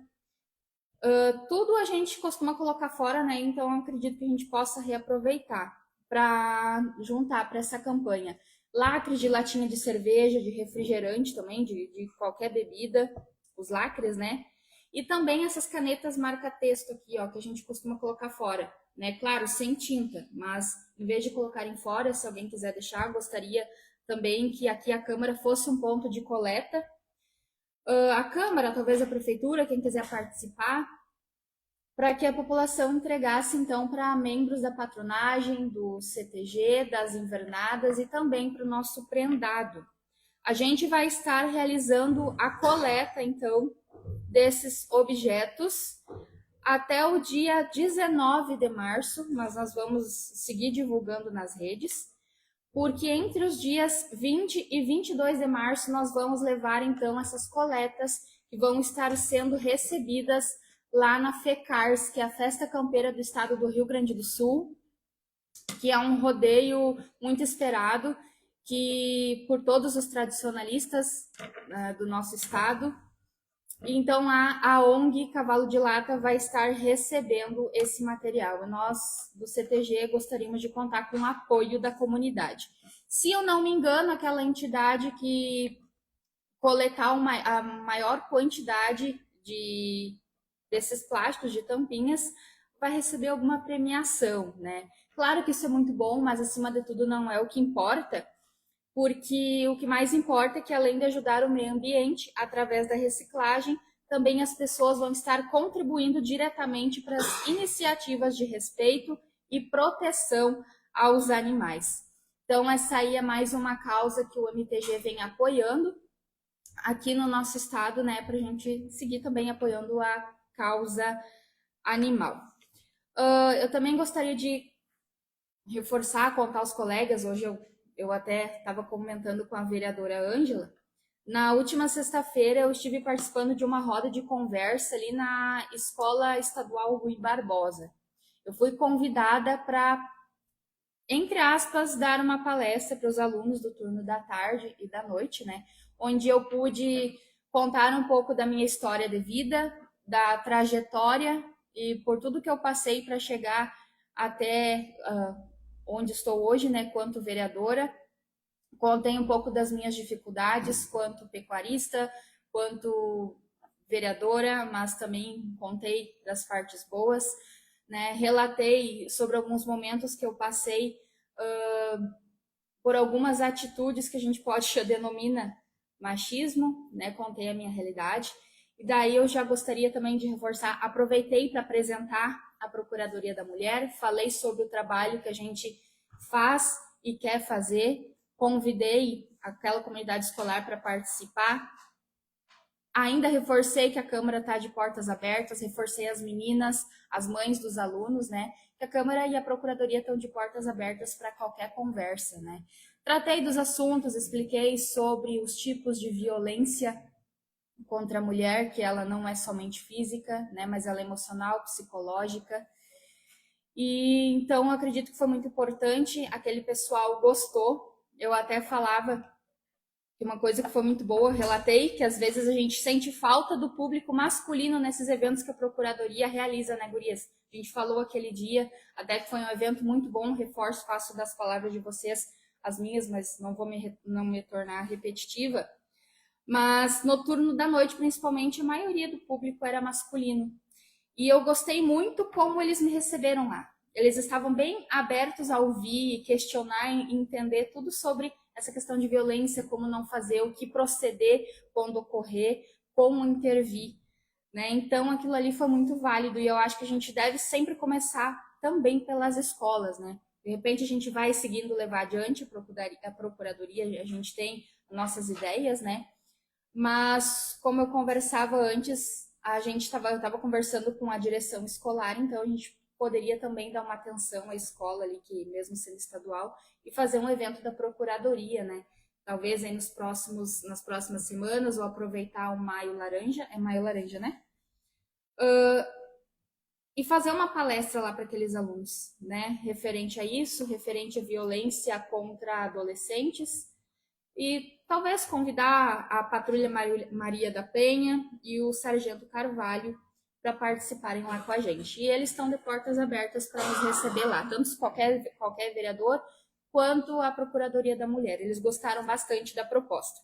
tudo a gente costuma colocar fora, né? Então eu acredito que a gente possa reaproveitar para juntar para essa campanha. Lacres de latinha de cerveja, de refrigerante também, de qualquer bebida, os lacres, né? E também essas canetas marca-texto aqui, ó, que a gente costuma colocar fora, né? Claro, sem tinta, mas em vez de colocarem fora, se alguém quiser deixar, gostaria também que aqui a Câmara fosse um ponto de coleta. A Câmara, talvez a Prefeitura, quem quiser participar, para que a população entregasse, então, para membros da patronagem, do CTG, das invernadas e também para o nosso prendado. A gente vai estar realizando a coleta, então, desses objetos até o dia 19 de março, mas nós vamos seguir divulgando nas redes, porque entre os dias 20 e 22 de março nós vamos levar, então, essas coletas que vão estar sendo recebidas lá na FECARS, que é a Festa Campeira do Estado do Rio Grande do Sul, que é um rodeio muito esperado que por todos os tradicionalistas do nosso estado. Então, a ONG Cavalo de Lata vai estar recebendo esse material. E nós, do CTG, gostaríamos de contar com o apoio da comunidade. Se eu não me engano, aquela entidade que coletar a maior quantidade desses plásticos de tampinhas vai receber alguma premiação, né? Claro que isso é muito bom, mas acima de tudo não é o que importa, porque o que mais importa é que, além de ajudar o meio ambiente através da reciclagem, também as pessoas vão estar contribuindo diretamente para as iniciativas de respeito e proteção aos animais. Então, essa aí é mais uma causa que o MTG vem apoiando aqui no nosso estado, né, para a gente seguir também apoiando a causa animal. Eu também gostaria de reforçar, contar aos colegas, hoje eu até estava comentando com a vereadora Ângela, na última sexta-feira eu estive participando de uma roda de conversa ali na Escola Estadual Rui Barbosa. Eu fui convidada para, entre aspas, dar uma palestra para os alunos do turno da tarde e da noite, né? Onde eu pude contar um pouco da minha história de vida, da trajetória e por tudo que eu passei para chegar até onde estou hoje, né, quanto vereadora. Contei um pouco das minhas dificuldades quanto pecuarista, quanto vereadora, mas também contei das partes boas, né? Relatei sobre alguns momentos que eu passei por algumas atitudes que a gente pode denomina machismo, né? Contei a minha realidade. E daí eu já gostaria também de reforçar, aproveitei para apresentar a Procuradoria da Mulher, falei sobre o trabalho que a gente faz e quer fazer, convidei aquela comunidade escolar para participar. Ainda reforcei que a Câmara está de portas abertas, reforcei as meninas, as mães dos alunos, né? Que a Câmara e a Procuradoria estão de portas abertas para qualquer conversa, né? Tratei dos assuntos, expliquei sobre os tipos de violência contra a mulher, que ela não é somente física, né? Mas ela é emocional, psicológica. E então eu acredito que foi muito importante, aquele pessoal gostou. Eu até falava que uma coisa que foi muito boa, relatei que às vezes a gente sente falta do público masculino nesses eventos que a Procuradoria realiza, né, gurias? A gente falou aquele dia, até que foi um evento muito bom, reforço, faço das palavras de vocês as minhas, mas não vou não me tornar repetitiva. Mas no turno da noite, principalmente, a maioria do público era masculino. E eu gostei muito como eles me receberam lá. Eles estavam bem abertos a ouvir, questionar e entender tudo sobre essa questão de violência, como não fazer, o que proceder quando ocorrer, como intervir, né? Então, aquilo ali foi muito válido e eu acho que a gente deve sempre começar também pelas escolas, né? De repente, a gente vai seguindo levar adiante a procuradoria, a gente tem nossas ideias, né? Mas, como eu conversava antes, eu estava conversando com a direção escolar, então a gente poderia também dar uma atenção à escola ali, que mesmo sendo estadual, e fazer um evento da Procuradoria, né? Talvez aí nas próximas semanas, ou aproveitar o Maio Laranja, é Maio Laranja, né? E fazer uma palestra lá para aqueles alunos, né? Referente a isso, referente à violência contra adolescentes, e talvez convidar a Patrulha Maria da Penha e o Sargento Carvalho para participarem lá com a gente. E eles estão de portas abertas para nos receber lá, tanto qualquer vereador quanto a Procuradoria da Mulher. Eles gostaram bastante da proposta.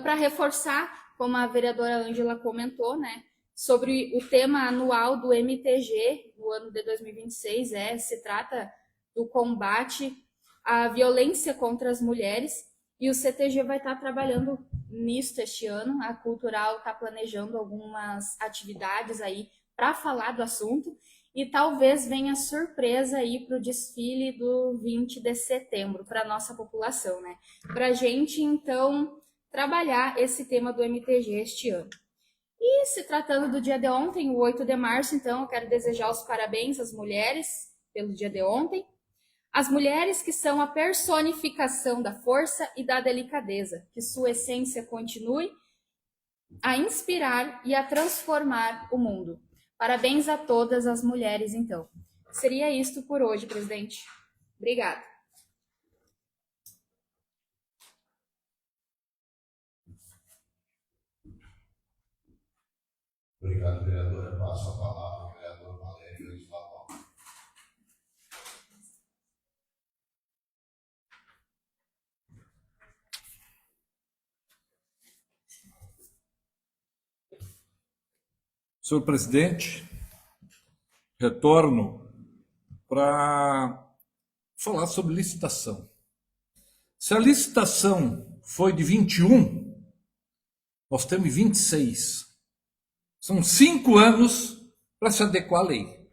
Para reforçar, como a vereadora Ângela comentou, né, sobre o tema anual do MTG no ano de 2026, se trata do combate à violência contra as mulheres, e o CTG vai estar trabalhando nisso este ano. A Cultural está planejando algumas atividades aí para falar do assunto, e talvez venha surpresa aí para o desfile do 20 de setembro para a nossa população, né? Para a gente, então, trabalhar esse tema do MTG este ano. E se tratando do dia de ontem, o 8 de março, então, eu quero desejar os parabéns às mulheres pelo dia de ontem. As mulheres que são a personificação da força e da delicadeza, que sua essência continue a inspirar e a transformar o mundo. Parabéns a todas as mulheres, então. Seria isto por hoje, presidente. Obrigada. Obrigado, vereadora. Passo a palavra ao vereador Valério Luiz Lavão. Senhor presidente, retorno para falar sobre licitação. Se a licitação foi de 21, nós temos 26. São 5 anos para se adequar à lei.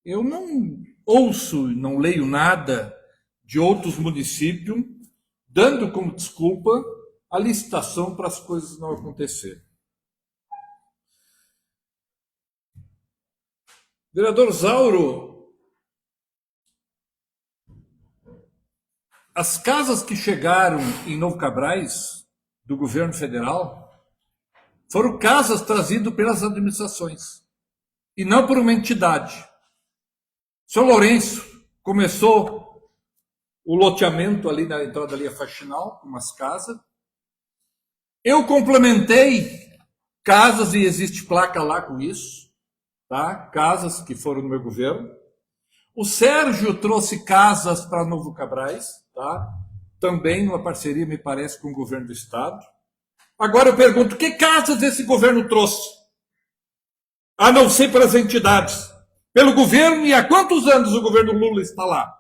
Eu não ouço, não leio nada de outros municípios dando como desculpa a licitação para as coisas não acontecerem. Vereador Zauro, as casas que chegaram em Novo Cabrais, do governo federal, foram casas trazidas pelas administrações, e não por uma entidade. O senhor Lourenço começou o loteamento ali na entrada da linha faxinal, com umas casas. Eu complementei casas, e existe placa lá com isso, tá? Casas que foram no meu governo. O Sérgio trouxe casas para Novo Cabrais, tá? Também numa parceria, me parece, com o governo do estado. Agora eu pergunto, que casas esse governo trouxe? A não ser para as entidades. Pelo governo, e há quantos anos o governo Lula está lá?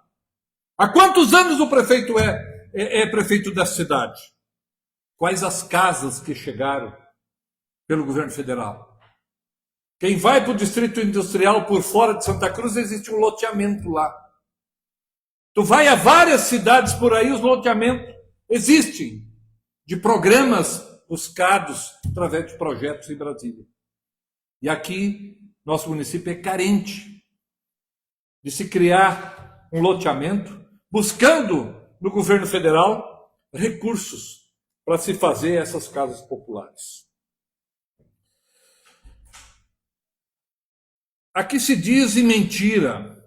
Há quantos anos o prefeito é prefeito da cidade? Quais as casas que chegaram pelo governo federal? Quem vai para o distrito industrial por fora de Santa Cruz, existe um loteamento lá. Tu vai a várias cidades por aí, os loteamentos existem, de programas buscados através de projetos em Brasília. E aqui, nosso município é carente de se criar um loteamento, buscando no governo federal recursos para se fazer essas casas populares. Aqui se diz mentira.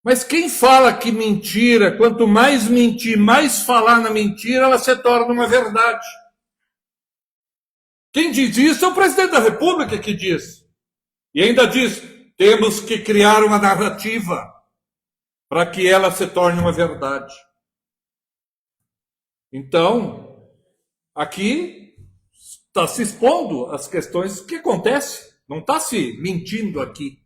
Mas quem fala que mentira, quanto mais mentir, mais falar na mentira, ela se torna uma verdade. Quem diz isso é o presidente da República que diz. E ainda diz, temos que criar uma narrativa para que ela se torne uma verdade. Então, aqui está se expondo as questões que acontecem. Não está se mentindo aqui.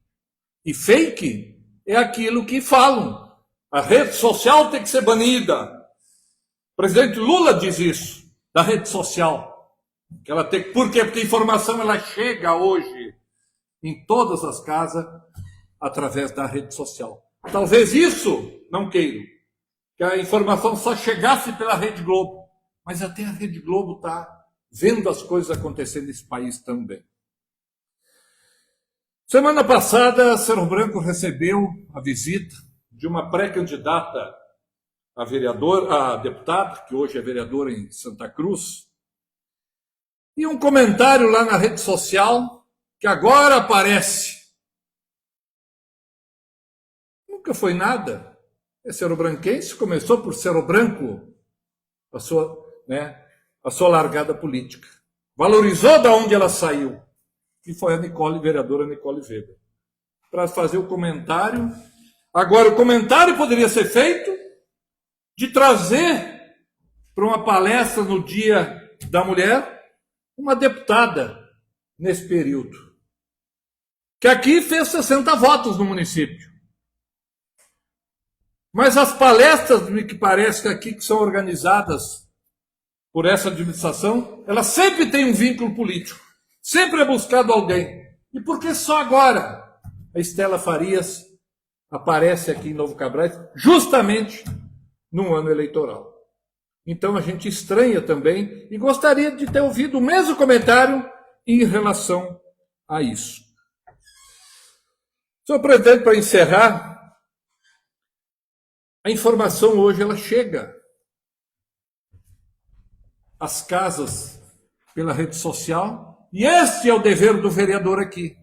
E fake é aquilo que falam. A rede social tem que ser banida. O presidente Lula diz isso, da rede social. Que ela tem, por quê? Porque a informação ela chega hoje em todas as casas através da rede social. Talvez isso, não queiro, que a informação só chegasse pela Rede Globo. Mas até a Rede Globo está vendo as coisas acontecendo nesse país também. Semana passada, Cerro Branco recebeu a visita de uma pré-candidata a deputada, que hoje é vereadora em Santa Cruz, e um comentário lá na rede social que agora aparece. Nunca foi nada. É cerro-branquense, começou por Cerro Branco a sua largada política. Valorizou da onde ela saiu. E foi a vereadora Nicole Weber, para fazer o comentário. Agora, o comentário poderia ser feito de trazer para uma palestra no Dia da Mulher uma deputada nesse período, que aqui fez 60 votos no município. Mas as palestras, me que parece que aqui que são organizadas por essa administração, elas sempre têm um vínculo político. Sempre é buscado alguém. E por que só agora a Estela Farias aparece aqui em Novo Cabrais, justamente num ano eleitoral? Então a gente estranha também e gostaria de ter ouvido o mesmo comentário em relação a isso. Senhor presidente, para encerrar, a informação hoje ela chega às casas pela rede social. E este é o dever do vereador aqui,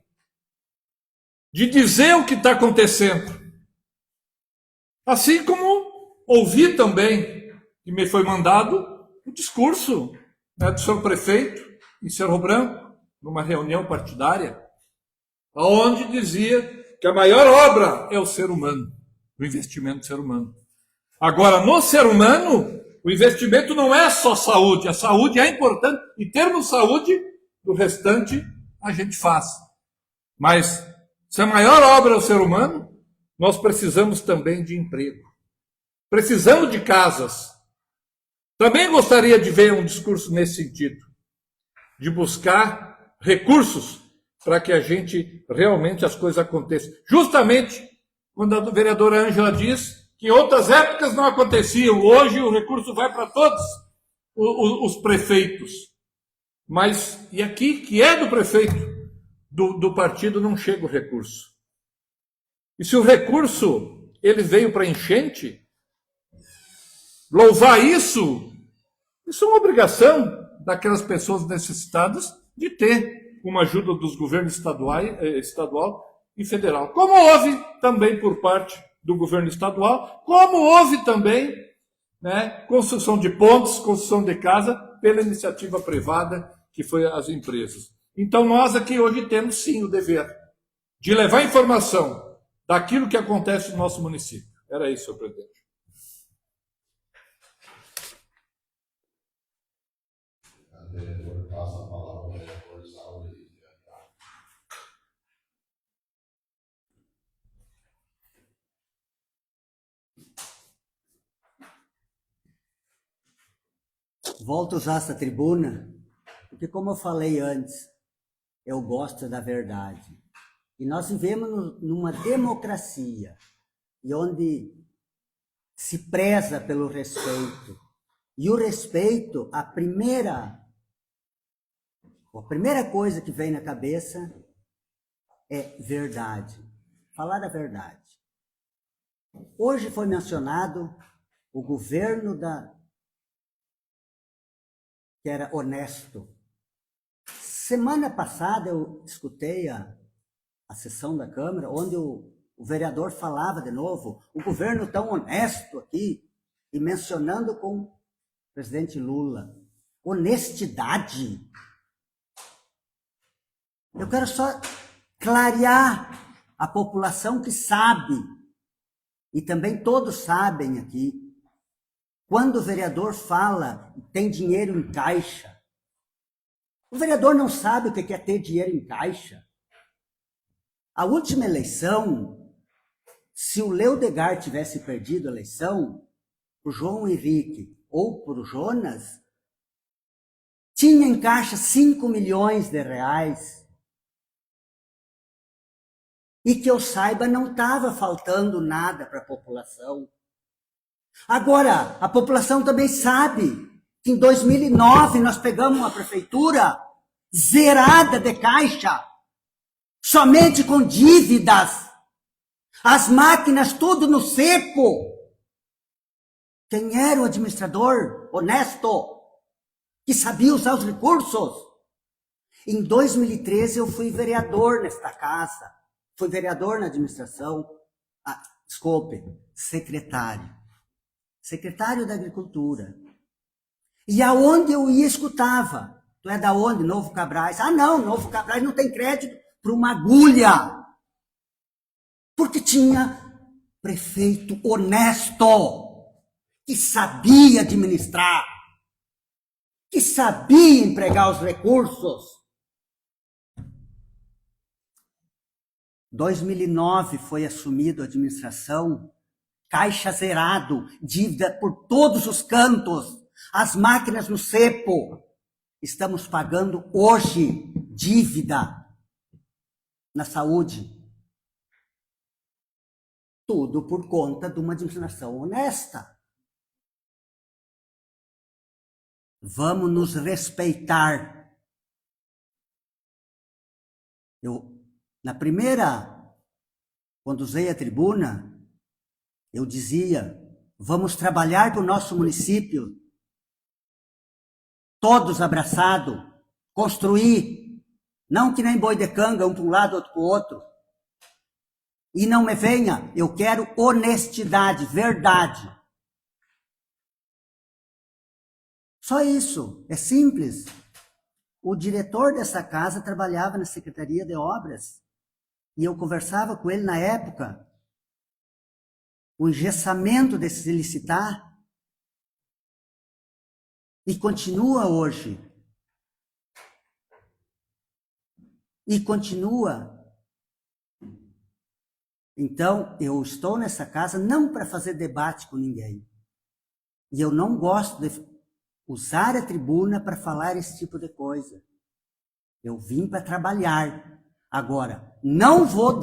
de dizer o que está acontecendo. Assim como ouvi também, que me foi mandado, o discurso do senhor prefeito em Cerro Branco, numa reunião partidária, onde dizia que a maior obra é o ser humano, o investimento no ser humano. Agora, no ser humano, o investimento não é só saúde, a saúde é importante, e termos saúde, do restante a gente faz. Mas, se a maior obra é o ser humano, nós precisamos também de emprego. Precisamos de casas. Também gostaria de ver um discurso nesse sentido, de buscar recursos para que a gente realmente as coisas aconteçam. Justamente quando a vereadora Ângela diz que em outras épocas não aconteciam, hoje o recurso vai para todos os prefeitos. Mas, e aqui, que é do prefeito, do partido, não chega o recurso. E se o recurso ele veio para enchente, louvar isso é uma obrigação daquelas pessoas necessitadas de ter uma ajuda dos governos estadual e federal. Como houve também por parte do governo estadual, como houve também, né, construção de pontes, construção de casa pela iniciativa privada, que foi as empresas. Então nós aqui hoje temos sim o dever de levar informação daquilo que acontece no nosso município. Era isso, senhor presidente. O vereador passa a palavra ao vereador Saulo. Volto a usar essa tribuna, porque como eu falei antes, eu gosto da verdade. E nós vivemos numa democracia, e onde se preza pelo respeito. E o respeito, a primeira coisa que vem na cabeça é verdade. Falar a verdade. Hoje foi mencionado o governo que era honesto. Semana passada eu escutei a sessão da Câmara, onde o vereador falava de novo, o governo tão honesto aqui, e mencionando com o presidente Lula. Honestidade. Eu quero só clarear a população que sabe, e também todos sabem aqui, quando o vereador fala tem dinheiro em caixa, o vereador não sabe o que é ter dinheiro em caixa. A última eleição, se o Leodegar tivesse perdido a eleição, o João Henrique ou por Jonas, tinha em caixa 5 milhões de reais. E que eu saiba, não estava faltando nada para a população. Agora, a população também sabe que em 2009 nós pegamos uma prefeitura zerada de caixa, somente com dívidas, as máquinas tudo no seco. Quem era o administrador honesto, que sabia usar os recursos? Em 2013 eu fui vereador nesta casa, fui vereador na administração, secretário da Agricultura. E aonde eu ia escutava, tu é da onde? Novo Cabrais. Ah não, Novo Cabrais não tem crédito para uma agulha. Porque tinha prefeito honesto, que sabia administrar, que sabia empregar os recursos. 2009 foi assumido a administração, caixa zerado, dívida por todos os cantos, as máquinas no cepo. Estamos pagando hoje dívida na saúde. Tudo por conta de uma administração honesta. Vamos nos respeitar. Na primeira, quando usei a tribuna, eu dizia, vamos trabalhar para o nosso município, todos abraçados, construir, não que nem boi de canga, um para um lado, outro para o outro. E não me venha, eu quero honestidade, verdade. Só isso, é simples. O diretor dessa casa trabalhava na Secretaria de Obras, e eu conversava com ele na época, o engessamento de se licitar, e continua hoje. e continua. Então, eu estou nessa casa não para fazer debate com ninguém. E eu não gosto de usar a tribuna para falar esse tipo de coisa. Eu vim para trabalhar. Agora, não vou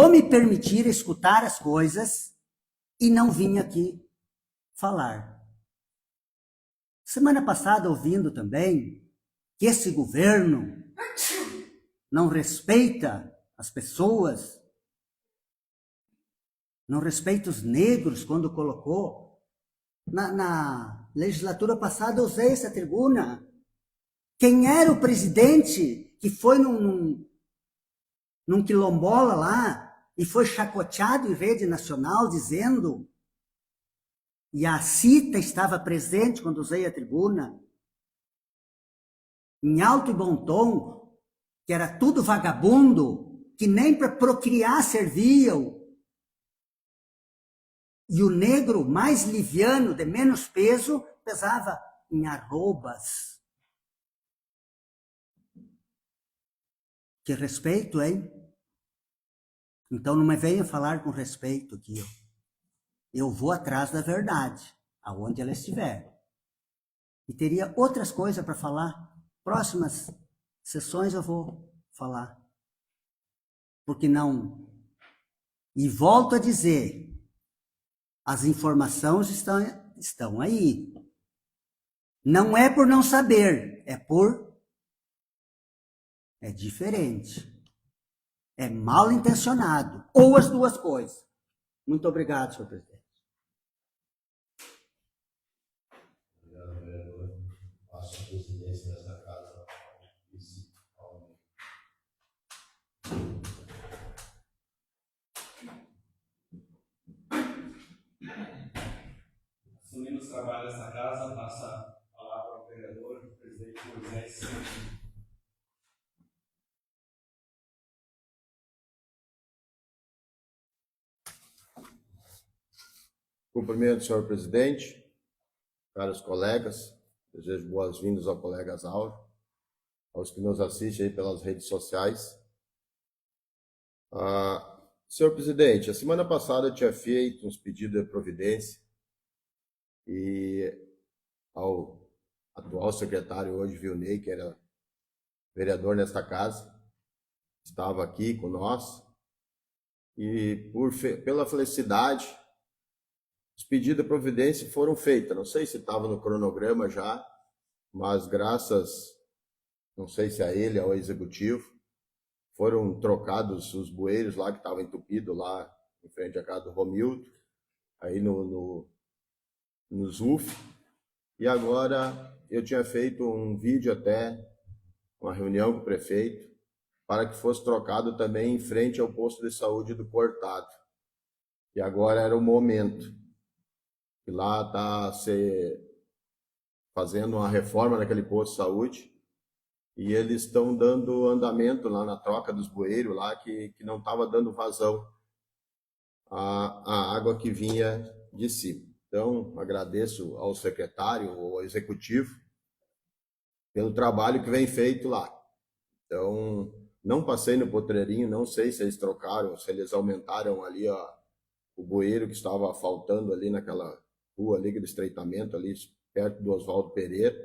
me permitir escutar as coisas e não vim aqui falar. Semana passada, ouvindo também que esse governo não respeita as pessoas, não respeita os negros, quando colocou. Na legislatura passada, eu usei essa tribuna. Quem era o presidente que foi num quilombola lá e foi chacoteado em rede nacional dizendo, e a Cita estava presente quando usei a tribuna, em alto e bom tom, que era tudo vagabundo, que nem para procriar serviam, e o negro mais liviano, de menos peso, pesava em arrobas. Que respeito, hein? Então não me venha falar com respeito aqui. Eu vou atrás da verdade, aonde ela estiver. E teria outras coisas para falar. Próximas sessões eu vou falar. Porque não... E volto a dizer, as informações estão aí. Não é por não saber, é diferente. É mal intencionado. Ou as duas coisas. Muito obrigado, senhor presidente. Obrigado, vereador. Passo a presidência desta casa. Assumindo os trabalhos dessa casa, passa a palavra ao vereador, o presidente Moisés. Cumprimento, senhor presidente, caros colegas, desejo boas-vindas ao colega Zauro, aos que nos assistem aí pelas redes sociais. Senhor presidente, a semana passada eu tinha feito uns pedidos de providência e ao atual secretário hoje, Vilney, que era vereador nesta casa, estava aqui com nós e pela felicidade os pedidos de providência foram feitos. Não sei se estava no cronograma já, mas graças, não sei se a ele ou ao executivo, foram trocados os bueiros lá que estavam entupidos lá em frente à casa do Romildo, aí no ZUF. E agora eu tinha feito um vídeo até, uma reunião com o prefeito, para que fosse trocado também em frente ao posto de saúde do Cortado. E agora era o momento. E lá está se fazendo uma reforma naquele posto de saúde e eles estão dando andamento lá na troca dos bueiros lá que não estava dando vazão a água que vinha de cima. Então, agradeço ao secretário, ao executivo, pelo trabalho que vem feito lá. Então, não passei no potreirinho, não sei se eles trocaram, se eles aumentaram ali o bueiro que estava faltando ali naquela rua ali do estreitamento, ali perto do Oswaldo Pereira.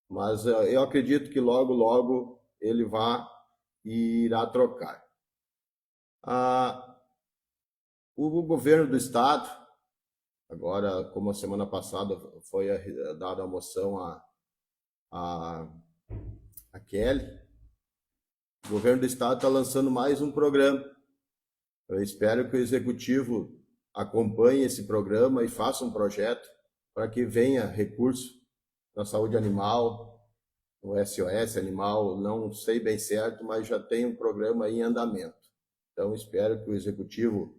Mas eu acredito que logo, logo ele irá trocar. O governo do estado, agora, como a semana passada foi dada a moção a Kelly, o governo do estado está lançando mais um programa. Eu espero que o executivo acompanhe esse programa e faça um projeto para que venha recurso na saúde animal, no SOS animal, não sei bem certo, mas já tem um programa aí em andamento. Então, espero que o executivo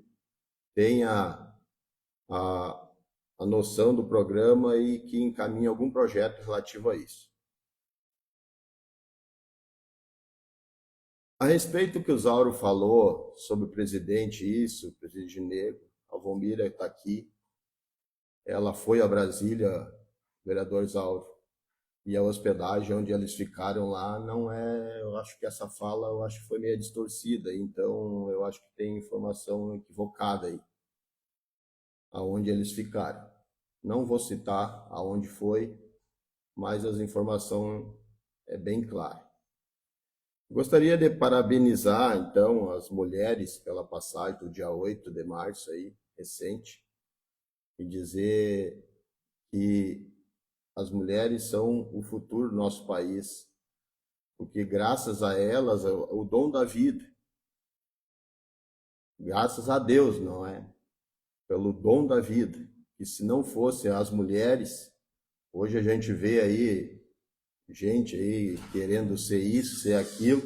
tenha a noção do programa e que encaminhe algum projeto relativo a isso. A respeito do que o Zauro falou sobre o presidente, o presidente negro, a Alvomira está aqui, ela foi a Brasília, vereador Zauro, e a hospedagem onde eles ficaram lá não é, eu acho que essa fala eu acho que foi meio distorcida, então eu acho que tem informação equivocada aí, aonde eles ficaram. Não vou citar aonde foi, mas as informações é bem clara. Gostaria de parabenizar, então, as mulheres pela passagem do dia 8 de março aí, recente, e dizer que as mulheres são o futuro do nosso país, porque graças a elas, o dom da vida, graças a Deus, não é? Pelo dom da vida, que se não fossem as mulheres, hoje a gente vê aí gente aí querendo ser isso, ser aquilo,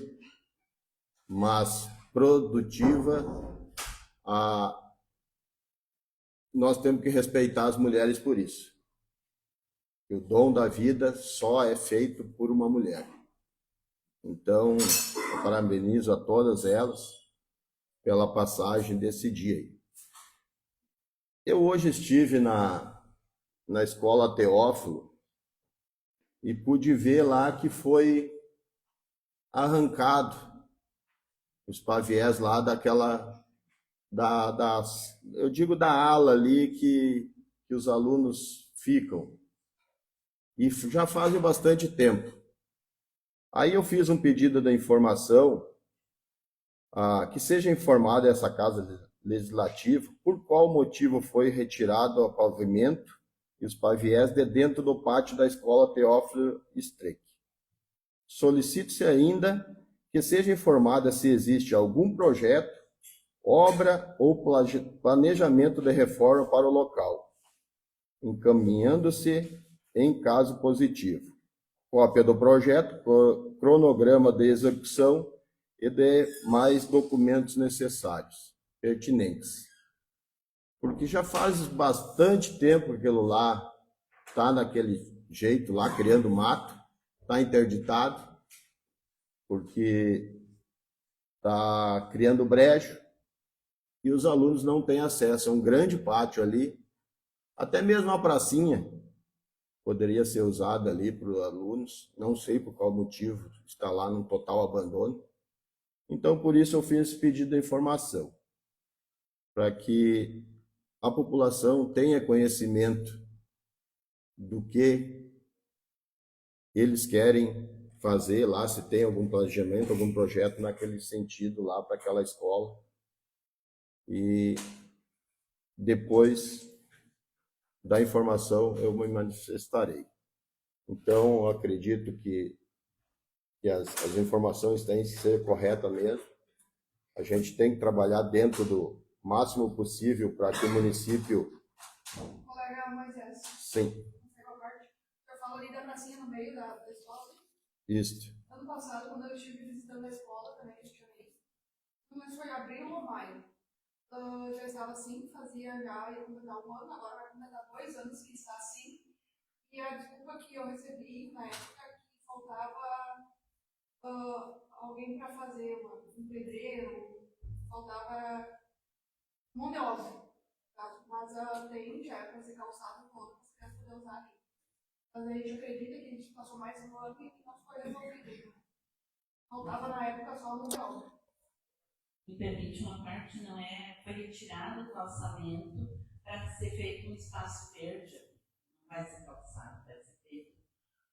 mas produtiva, nós temos que respeitar as mulheres por isso. O dom da vida só é feito por uma mulher. Então, eu parabenizo a todas elas pela passagem desse dia aí. Eu hoje estive na escola Teófilo e pude ver lá que foi arrancado os paviés lá eu digo da ala ali que os alunos ficam. E já fazem bastante tempo. Aí eu fiz um pedido da informação, que seja informada essa Casa Legislativa por qual motivo foi retirado o pavimento e os paviés de dentro do pátio da Escola Teófilo Streck. Solicito-se ainda que seja informada se existe algum projeto, obra ou planejamento de reforma para o local, encaminhando-se em caso positivo. Cópia do projeto, cronograma de execução e demais documentos necessários, pertinentes. Porque já faz bastante tempo que aquilo lá está naquele jeito lá, criando mato, está interditado, porque está criando brejo e os alunos não têm acesso. É um grande pátio ali, até mesmo a pracinha poderia ser usada ali para os alunos, não sei por qual motivo está lá num total abandono. Então, por isso eu fiz esse pedido de informação, para que a população tenha conhecimento do que eles querem fazer lá, se tem algum planejamento, algum projeto naquele sentido lá para aquela escola. E depois da informação eu me manifestarei. Então, eu acredito que as informações têm que ser corretas mesmo. A gente tem que trabalhar dentro do máximo possível para que o município... Colega Moisés. Sim. Eu falo ali da pracinha no meio da escola. Isso. Ano passado, quando eu estive visitando a escola, também questionei. Mas foi abril ou maio. Já estava assim, ia completar 1 ano, agora vai completar 2 anos que está assim. E a desculpa que eu recebi na época é que faltava alguém para fazer, um pedreiro, faltava mão de obra. Tá? Mas tem já para ser calçado todo, para as crianças poderem usar ali. Mas a gente acredita que a gente passou mais 1 ano e não foi resolvido. Faltava na época só mão de obra. Me permite uma parte, foi retirado do calçamento para ser feito um espaço verde. Não vai ser calçado, deve ser feito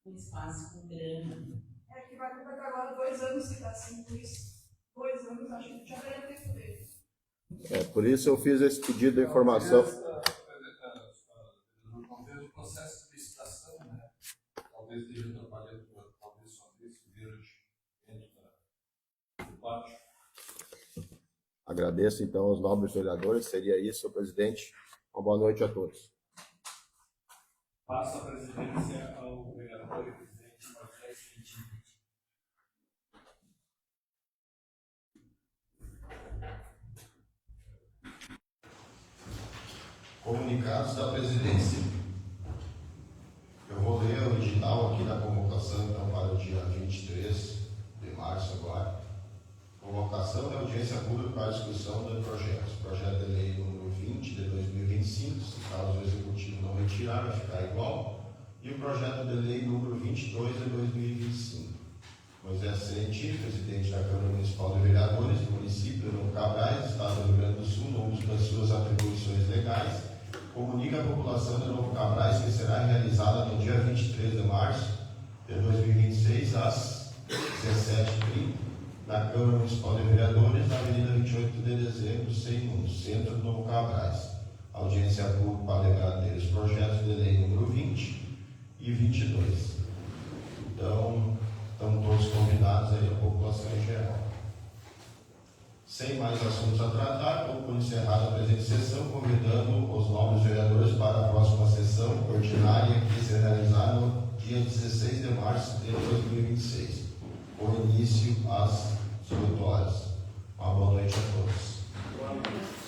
um espaço com grama. É que vai completar agora 2 anos que está assim, por isso. 2 anos, acho que já ganha tempo dele. Por isso eu fiz esse pedido de informação. Talvez o processo de licitação, né? Talvez esteja trabalhando talvez só desse verde dentro do pátio. Agradeço, então, aos nobres vereadores. Seria isso, senhor presidente. Uma boa noite a todos. Passo a presidência ao vereador e presidente Moisés Quintino. Comunicados da presidência. Eu vou ler o original aqui da convocação, então, para o dia 23 de março agora. Convocação da audiência pública para a discussão de projetos. Projeto de lei número 20 de 2025, se caso o executivo não retirar, vai ficar igual. E o projeto de lei número 22 de 2025. Moisés Serentino, presidente da Câmara Municipal de Vereadores do município de Novo Cabrais, Estado do Rio Grande do Sul, no uso das suas atribuições legais, comunica à população de Novo Cabrais que será realizada no dia 23 de março de 2026, às 17h30, na Câmara Municipal de Vereadores, na Avenida 28 de Dezembro, 101, Centro de Novo Cabrais. Audiência pública para debater os projetos de lei número 20 e 22. Então, estão todos convidados aí, a população em geral. Sem mais assuntos a tratar, dou por encerrada a presente sessão, convidando os novos vereadores para a próxima sessão ordinária, que será realizada no dia 16 de março de 2026, com início às 18 horas. Uma boa noite a todos. Boa noite.